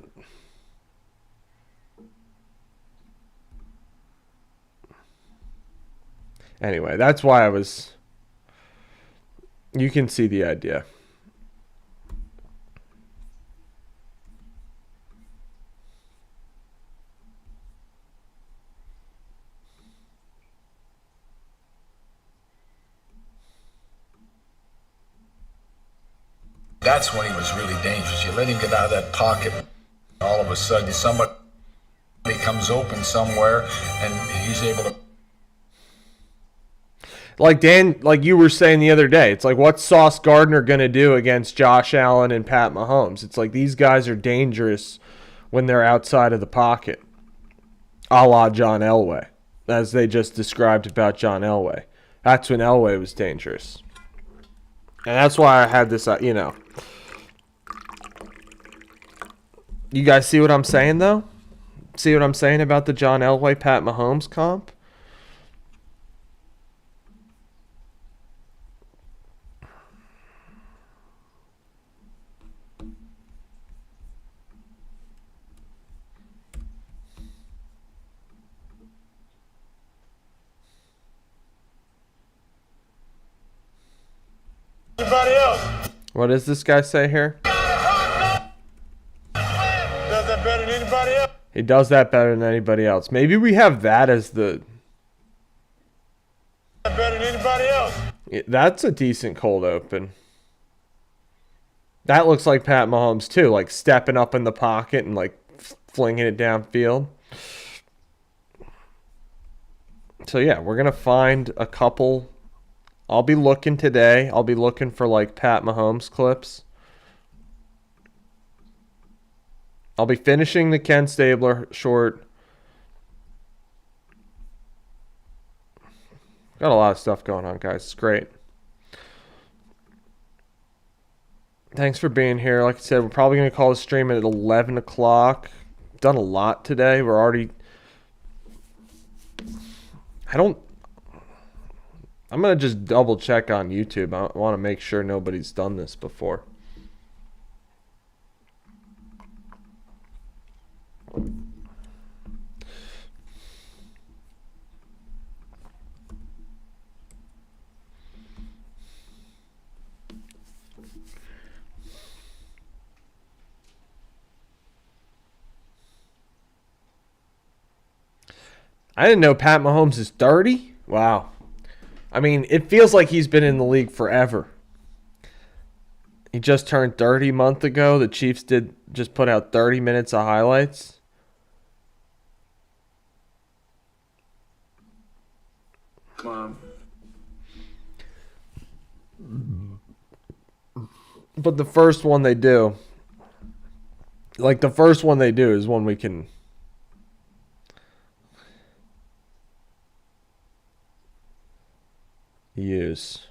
Anyway, that's why you can see the idea. That's when he was really dangerous. You let him get out of that pocket, all of a sudden somebody comes open somewhere, and he's able to. Like Dan, like you were saying the other day, it's like, what's Sauce Gardner going to do against Josh Allen and Pat Mahomes? It's like these guys are dangerous when they're outside of the pocket, a la John Elway, as they just described about John Elway. That's when Elway was dangerous. And that's why I had this, you know. You guys see what I'm saying, though? See what I'm saying about the John Elway, Pat Mahomes comp? Anybody else? What does this guy say here? Does that better than anybody else? He does that better than anybody else. Maybe we have that as the... Better than anybody else? That's a decent cold open. That looks like Pat Mahomes too, like stepping up in the pocket and like flinging it downfield. So yeah, we're going to find a couple. I'll be looking today. I'll be looking for like Pat Mahomes clips. I'll be finishing the Ken Stabler short. Got a lot of stuff going on, guys. It's great. Thanks for being here. Like I said, we're probably going to call the stream at 11 o'clock. Done a lot today. We're already... I'm going to just double check on YouTube. I want to make sure nobody's done this before. I didn't know Pat Mahomes is 30. Wow. I mean, it feels like he's been in the league forever. He just turned 30 a month ago. The Chiefs just put out 30 minutes of highlights. But the first one they do, is one we can use.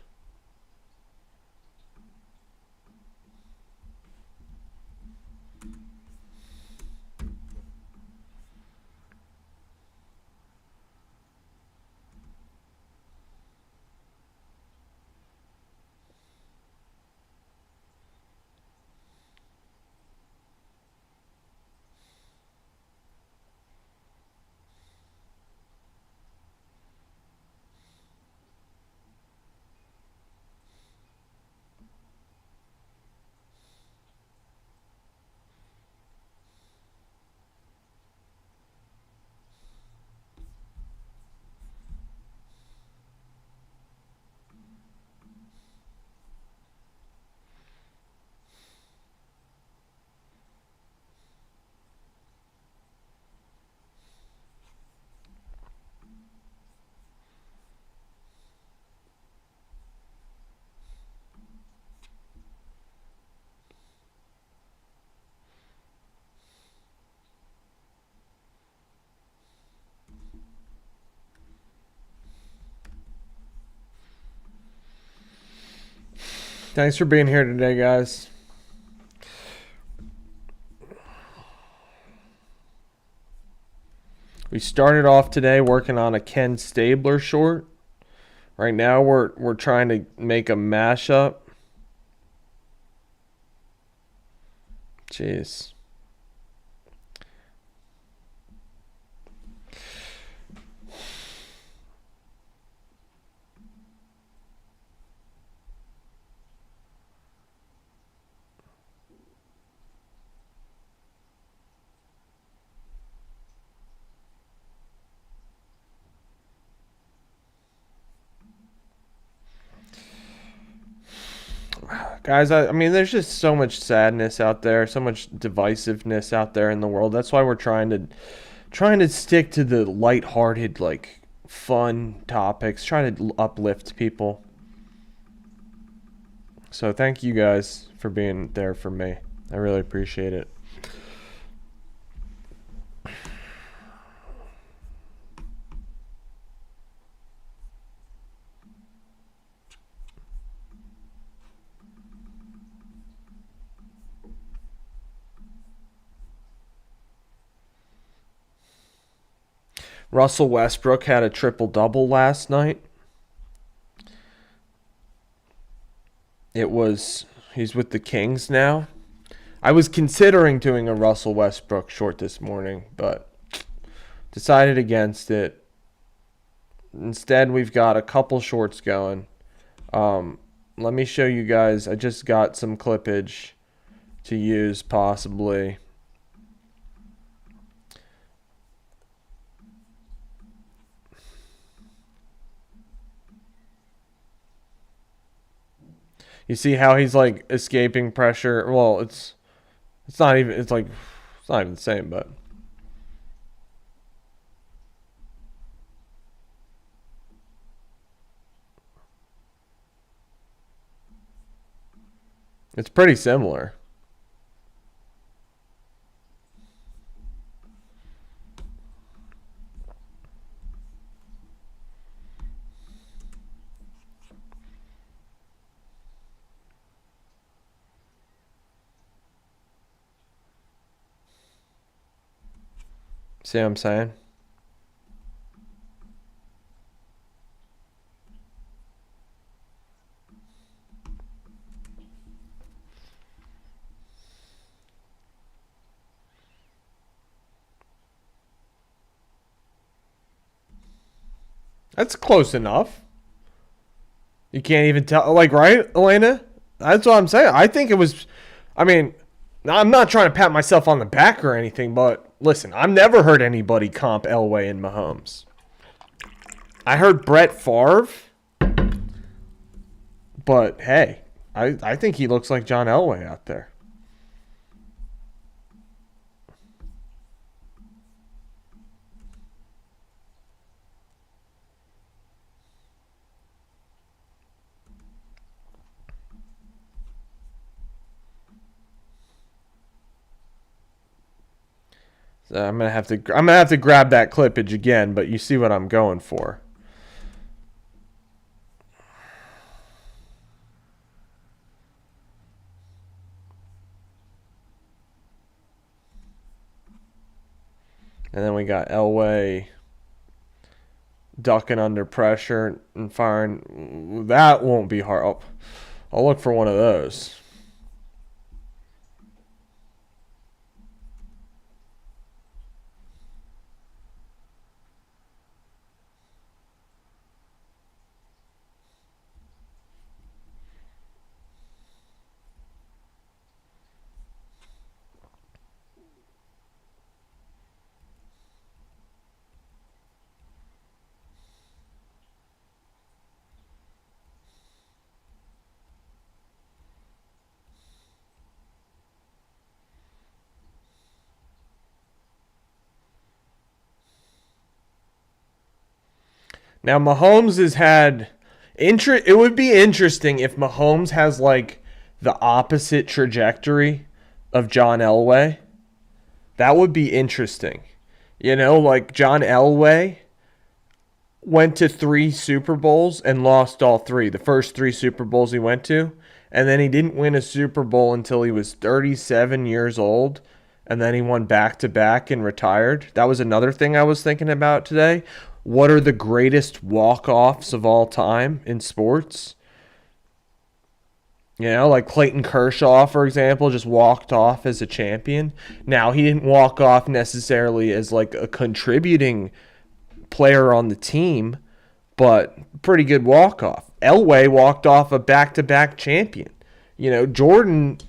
Thanks for being here today, guys. We started off today working on a Ken Stabler short. Right now we're trying to make a mashup. Jeez. Guys, I mean, there's just so much sadness out there, so much divisiveness out there in the world. That's why we're trying to stick to the lighthearted, like, fun topics, trying to uplift people. So thank you guys for being there for me. I really appreciate it. Russell Westbrook had a triple-double last night. He's with the Kings now. I was considering doing a Russell Westbrook short this morning, but decided against it. Instead, we've got a couple shorts going. Let me show you guys. I just got some clippage to use possibly. You see how he's like escaping pressure? Well, it's not even it's not even the same, but it's pretty similar. See what I'm saying? That's close enough. You can't even tell, like, right, Elena? That's what I'm saying. I think it was, I mean, I'm not trying to pat myself on the back or anything, but listen, I've never heard anybody comp Elway and Mahomes. I heard Brett Favre, but hey, I think he looks like John Elway out there. So I'm gonna have to grab that clippage again, but you see what I'm going for. And then we got Elway ducking under pressure and firing. That won't be hard. I'll look for one of those. Now, Mahomes has had it would be interesting if Mahomes has like the opposite trajectory of John Elway. That would be interesting. You know, like John Elway went to 3 Super Bowls and lost all 3. The first 3 Super Bowls he went to, and then he didn't win a Super Bowl until he was 37 years old, and then he won back-to-back and retired. That was another thing I was thinking about today. What are the greatest walk-offs of all time in sports? You know, like Clayton Kershaw, for example, just walked off as a champion. Now, he didn't walk off necessarily as like a contributing player on the team, but pretty good walk-off. Elway walked off a back-to-back champion. You know, Jordan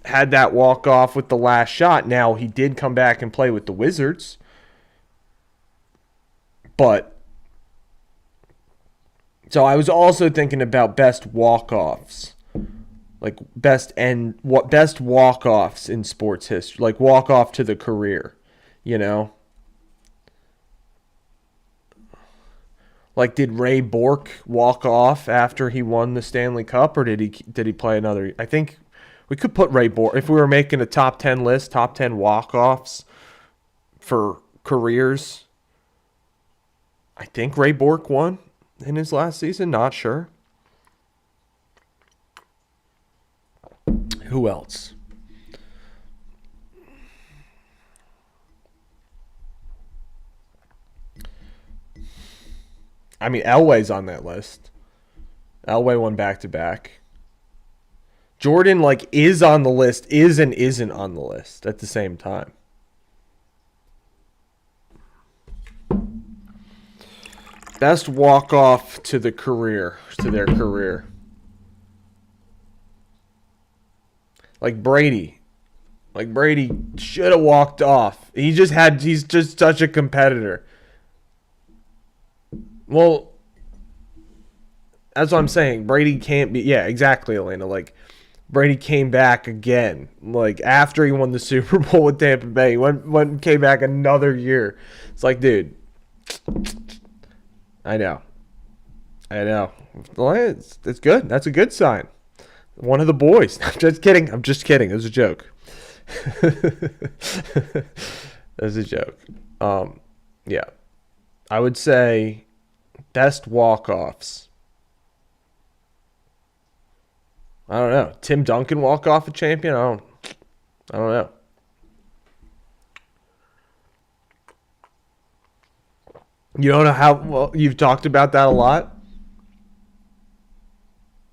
had that walk-off with the last shot. Now, he did come back and play with the Wizards. But so I was also thinking about best walk-offs, like best walk-offs in sports history, like walk-off to the career, you know. Like, did Ray Bork walk off after he won the Stanley Cup, or did he play another? I think we could put Ray Bork if we were making a top 10 list, top 10 walk-offs for careers. I think Ray Bork won in his last season. Not sure. Who else? I mean, Elway's on that list. Elway won back-to-back. Jordan, like, is on the list, is and isn't on the list at the same time. Best walk-off to their career. Like Brady. Like, Brady should have walked off. He's just such a competitor. Well, that's what I'm saying. Brady can't be... Yeah, exactly, Elena. Like, Brady came back again. Like, after he won the Super Bowl with Tampa Bay. He came back another year. It's like, dude. I know. Well, it's good. That's a good sign. One of the boys. I'm just kidding. It was a joke. That's a joke. Yeah. I would say best walk-offs. I don't know. Tim Duncan walk off a champion? I don't know. You don't know how well you've talked about that a lot?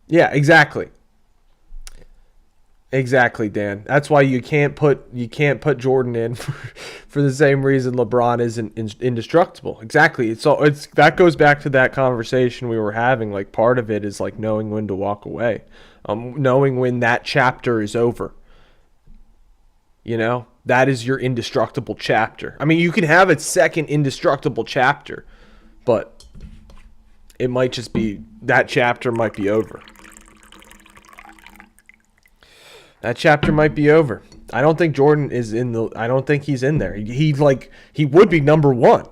Yeah, exactly. Exactly, Dan. That's why you can't put Jordan in for the same reason LeBron isn't indestructible. Exactly. It's that goes back to that conversation we were having. Like, part of it is like knowing when to walk away, knowing when that chapter is over. You know, that is your indestructible chapter. I mean, you can have a second indestructible chapter, but it might just be that chapter might be over. That chapter might be over. I don't think Jordan is in the... I don't think he's in there. He would be number one.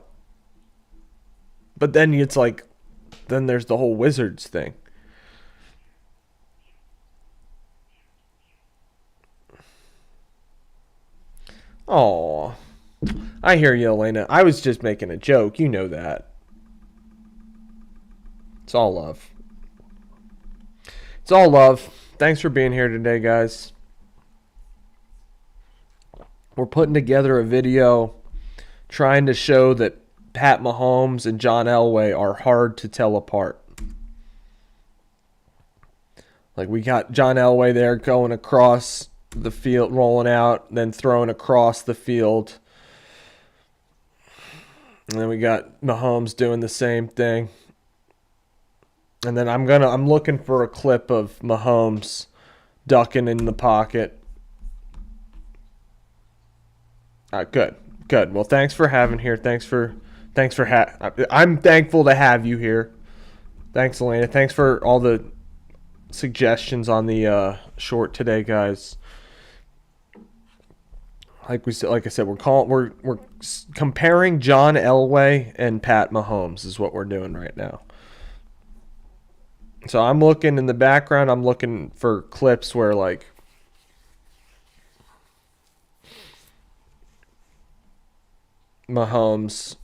But then it's like... Then there's the whole Wizards thing. Oh, I hear you, Elena. I was just making a joke. You know that. It's all love. It's all love. Thanks for being here today, guys. We're putting together a video trying to show that Pat Mahomes and John Elway are hard to tell apart. Like, we got John Elway there going across the field, rolling out, then throwing across the field. And then we got Mahomes doing the same thing. And then I'm looking for a clip of Mahomes ducking in the pocket. Good. Well, thanks for having here. I'm thankful to have you here. Thanks, Elena. Thanks for all the suggestions on the short today, guys. Like I said, we're comparing John Elway and Pat Mahomes is what we're doing right now. So I'm looking in the background. I'm looking for clips where, like, Mahomes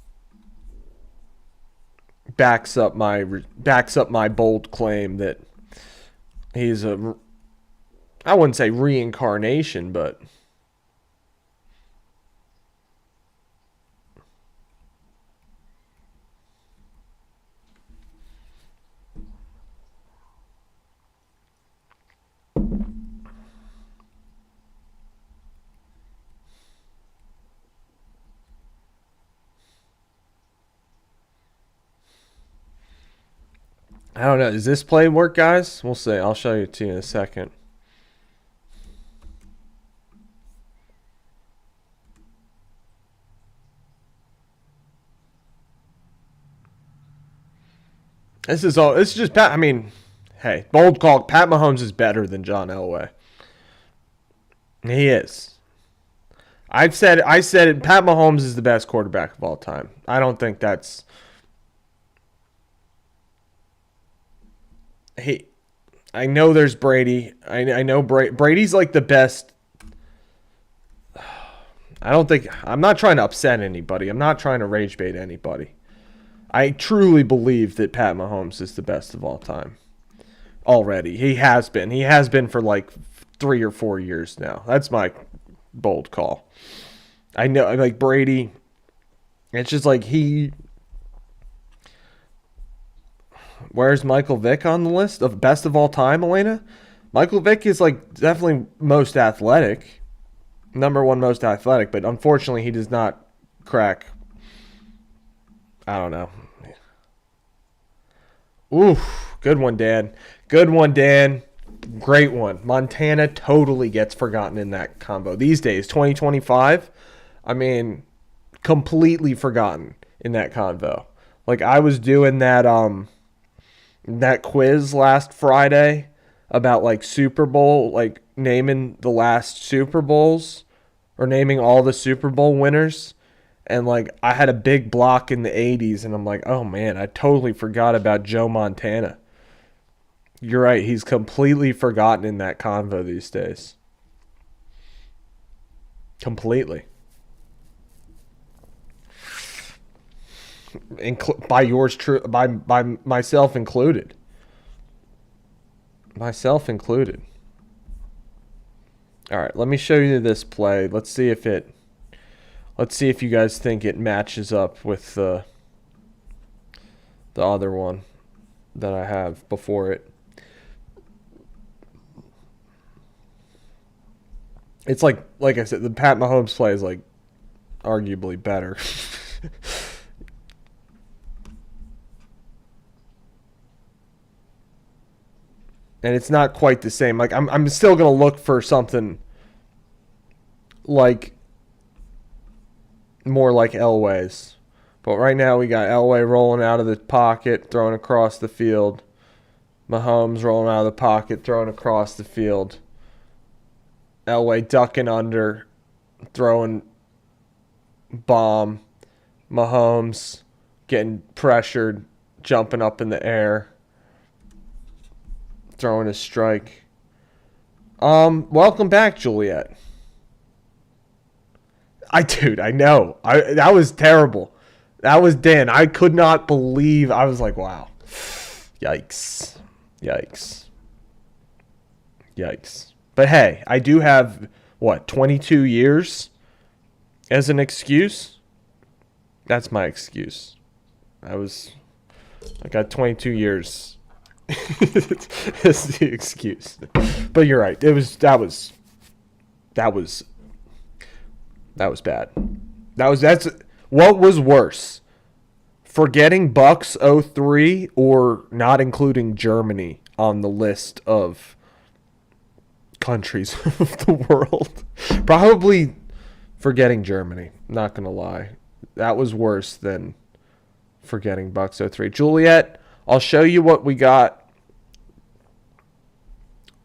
backs up my bold claim that he's I wouldn't say reincarnation, but I don't know. Does this play work, guys? We'll see. I'll show you to you in a second. This is just Pat. I mean, hey, bold call. Pat Mahomes is better than John Elway. He is. I said it. Pat Mahomes is the best quarterback of all time. I don't think that's... I know there's Brady. I know Brady's like the best. I'm not trying to upset anybody. I'm not trying to rage bait anybody. I truly believe that Pat Mahomes is the best of all time. Already. He has been. He has been for like 3 or 4 years now. That's my bold call. I know, like, Brady, it's just like Where's Michael Vick on the list of best of all time, Elena? Michael Vick is like definitely most athletic. Number one most athletic, but unfortunately he does not crack. I don't know. Oof. Good one, Dan. Good one, Dan. Great one. Montana totally gets forgotten in that combo. These days, 2025, I mean, completely forgotten in that convo. Like, I was doing that quiz last Friday about, like, Super Bowl, like, naming the last Super Bowls or naming all the Super Bowl winners. And, like, I had a big block in the 80s, and I'm like, oh, man, I totally forgot about Joe Montana. You're right. He's completely forgotten in that convo these days. Completely. By myself included. Myself included. All right, let me show you this play. Let's see if you guys think it matches up with the other one that I have before it. It's like I said, the Pat Mahomes play is like arguably better. And it's not quite the same. Like I'm still gonna look for something like more like Elway's. But right now we got Elway rolling out of the pocket, throwing across the field. Mahomes rolling out of the pocket, throwing across the field. Elway ducking under, throwing bomb. Mahomes getting pressured, jumping up in the air, throwing a strike. Welcome back, Juliet. I know. That was terrible. That was Dan. I could not believe. I was like, wow. Yikes. But hey, I do have, 22 years as an excuse? That's my excuse. I got 22 years as the excuse. But you're right. That was bad. That's what was worse? Forgetting Bucks 03 or not including Germany on the list of countries of the world? Probably forgetting Germany, not gonna lie. That was worse than forgetting Bucks 03. Juliet, I'll show you what we got.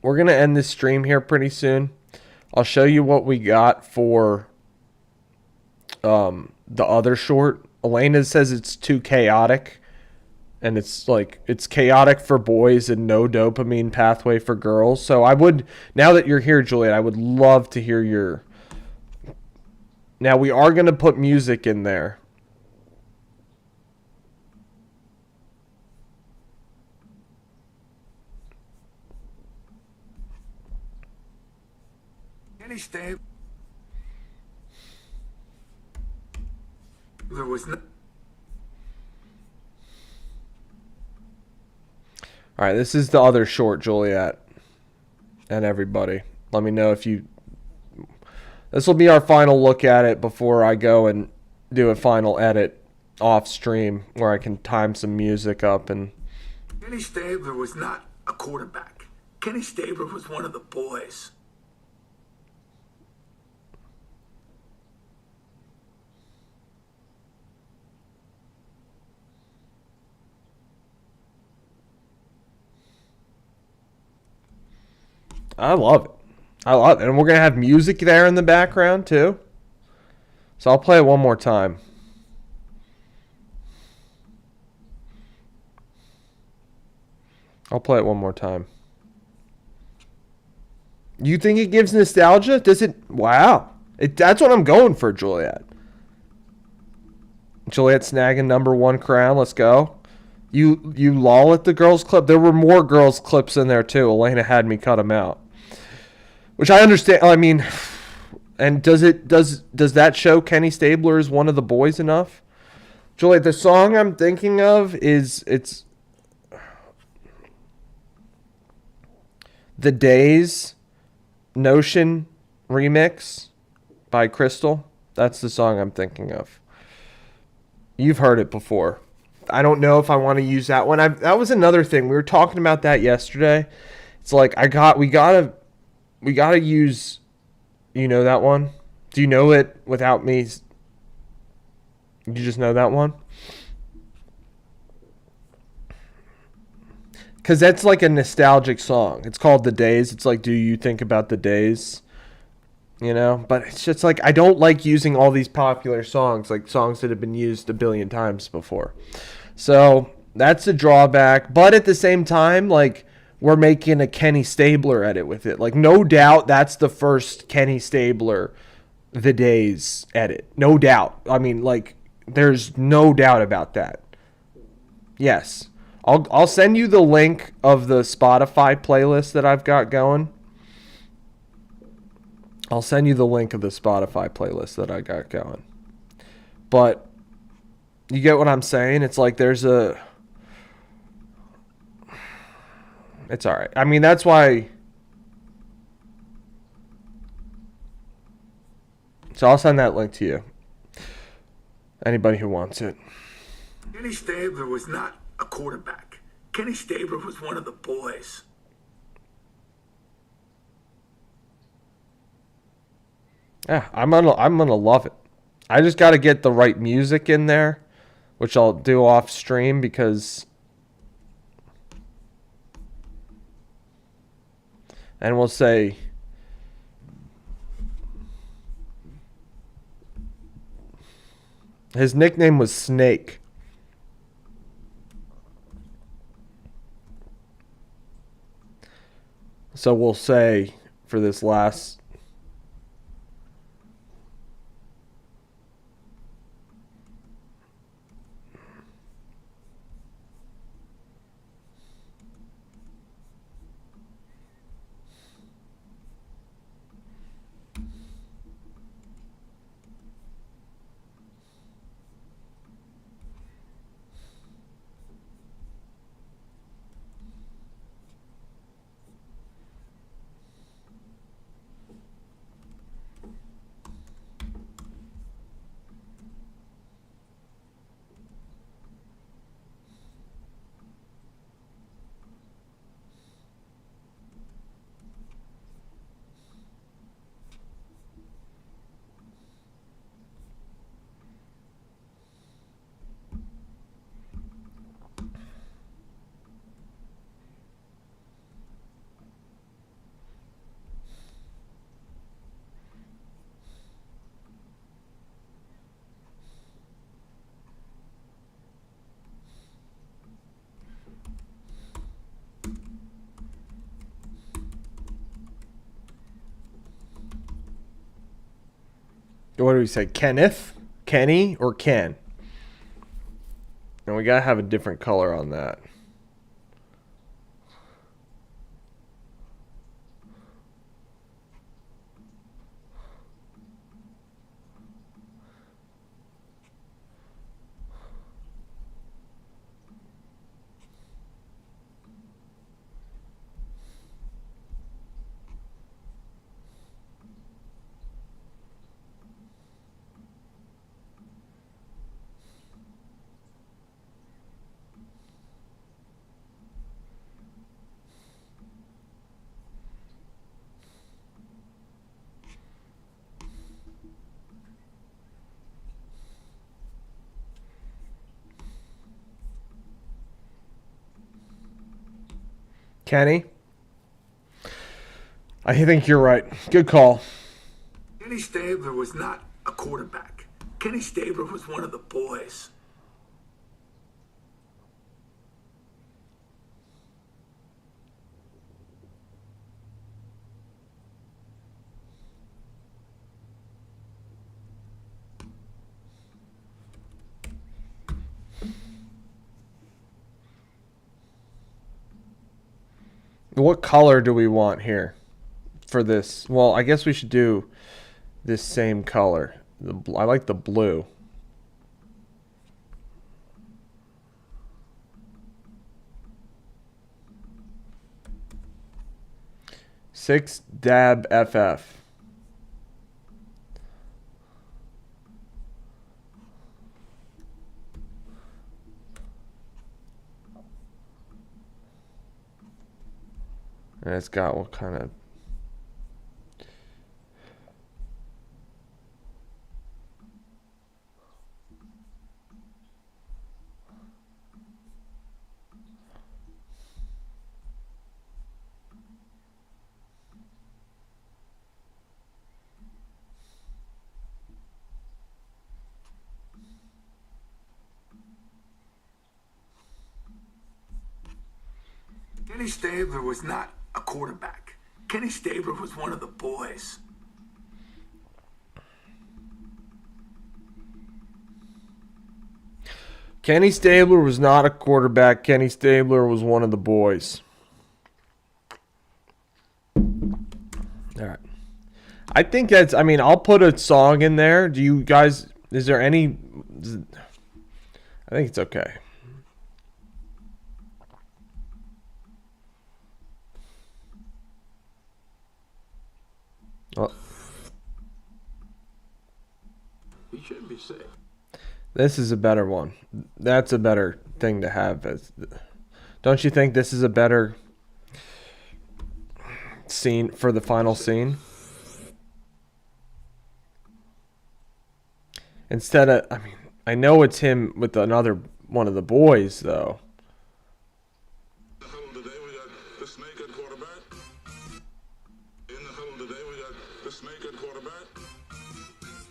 We're gonna end this stream here pretty soon. I'll show you what we got for the other short. Elena says it's too chaotic, and it's chaotic for boys and no dopamine pathway for girls. So now that you're here, Juliet, I would love to hear your. Now we are going to put music in there. Kenny Stabler was not. All right, this is the other short, Juliet, and everybody. Let me know if you. This will be our final look at it before I go and do a final edit off stream where I can time some music up and. Kenny Stabler was not a quarterback. Kenny Stabler was one of the boys. I love it. And we're going to have music there in the background, too. So I'll play it one more time. You think it gives nostalgia? Does it? Wow. That's what I'm going for, Juliet. Juliet snagging number one crown. Let's go. You lol at the girls clip. There were more girls clips in there, too. Elena had me cut them out. Which I understand. I mean, and does that show Kenny Stabler is one of the boys enough? Juliet, the song I'm thinking of is The Days Notion remix by Crystal. That's the song I'm thinking of. You've heard it before. I don't know if I want to use that one. That was another thing. We were talking about that yesterday. It's like we gotta use, that one. Do you know it without me? You just know that one? Because that's like a nostalgic song. It's called The Days. It's like, do you think about the days? But it's just like, I don't like using all these popular songs, like songs that have been used a billion times before. So that's a drawback. But at the same time, like, we're making a Kenny Stabler edit with it. Like, no doubt that's the first Kenny Stabler The Days edit. No doubt. I mean, like, there's no doubt about that. Yes. I'll send you the link of the Spotify playlist that I've got going. I'll send you the link of the Spotify playlist that I got going. But you get what I'm saying? It's like it's all right. I mean, that's why. So I'll send that link to you. Anybody who wants it. Kenny Stabler was not a quarterback. Kenny Stabler was one of the boys. Yeah, I'm gonna love it. I just got to get the right music in there, which I'll do off stream because. And we'll say. His nickname was Snake. So we'll say for this last. What do we say? Kenneth? Kenny or Ken? And we gotta have a different color on that. Kenny? I think you're right. Good call. Kenny Stabler was not a quarterback. Kenny Stabler was one of the boys. What color do we want here for this? Well, I guess we should do this same color. I like the blue. 6 Dab FF. And it's got what kind of... Kenny Stabler was not a quarterback. Kenny Stabler was one of the boys. Kenny Stabler was not a quarterback. Kenny Stabler was one of the boys. All right. I think that's... I mean, I'll put a song in there. Do you guys... Is there any... I think it's okay. Well, He should be safe. this is a better one. That's a better thing to have. Don't you think this is a better scene for the final scene? Instead of, I mean, I know it's him with another one of the boys, though. In the huddle today, we got the snake at quarterback. In the huddle today, we got the snake at quarterback.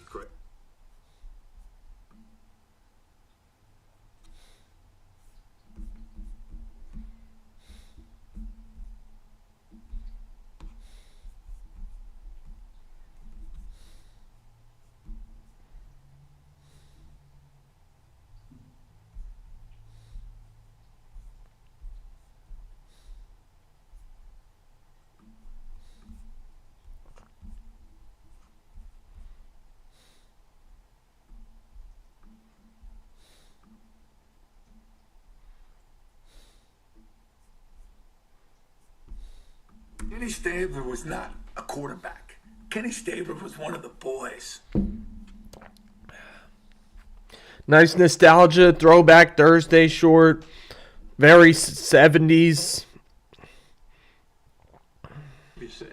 Correct. Kenny Stabler was not a quarterback. Kenny Stabler was one of the boys. Nice nostalgia, throwback Thursday short. Very 70s. Be safe.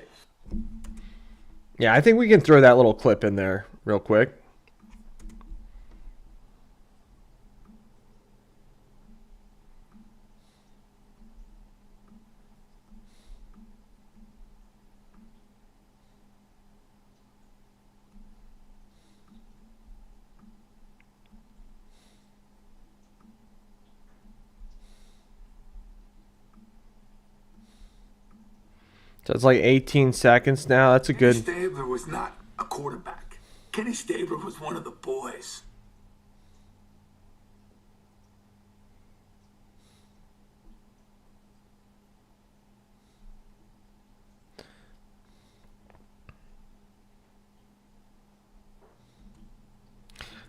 Yeah, I think we can throw that little clip in there real quick. So it's like 18 seconds now. That's a Kenny good... Stabler was not a quarterback. Kenny Stabler was one of the boys.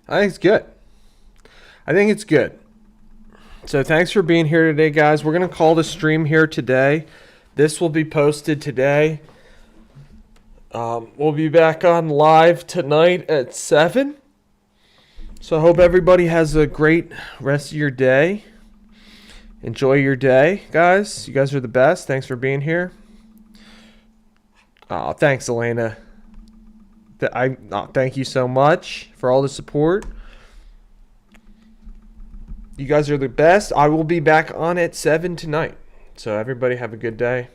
I think it's good. I think it's good. So thanks for being here today, guys. We're going to call the stream here today. This will be posted today. We'll be back on live tonight at 7. So I hope everybody has a great rest of your day. Enjoy your day, guys. You guys are the best. Thanks for being here. Oh, thanks, Elena. Thank you so much for all the support. You guys are the best. I will be back on at 7 tonight. So everybody have a good day.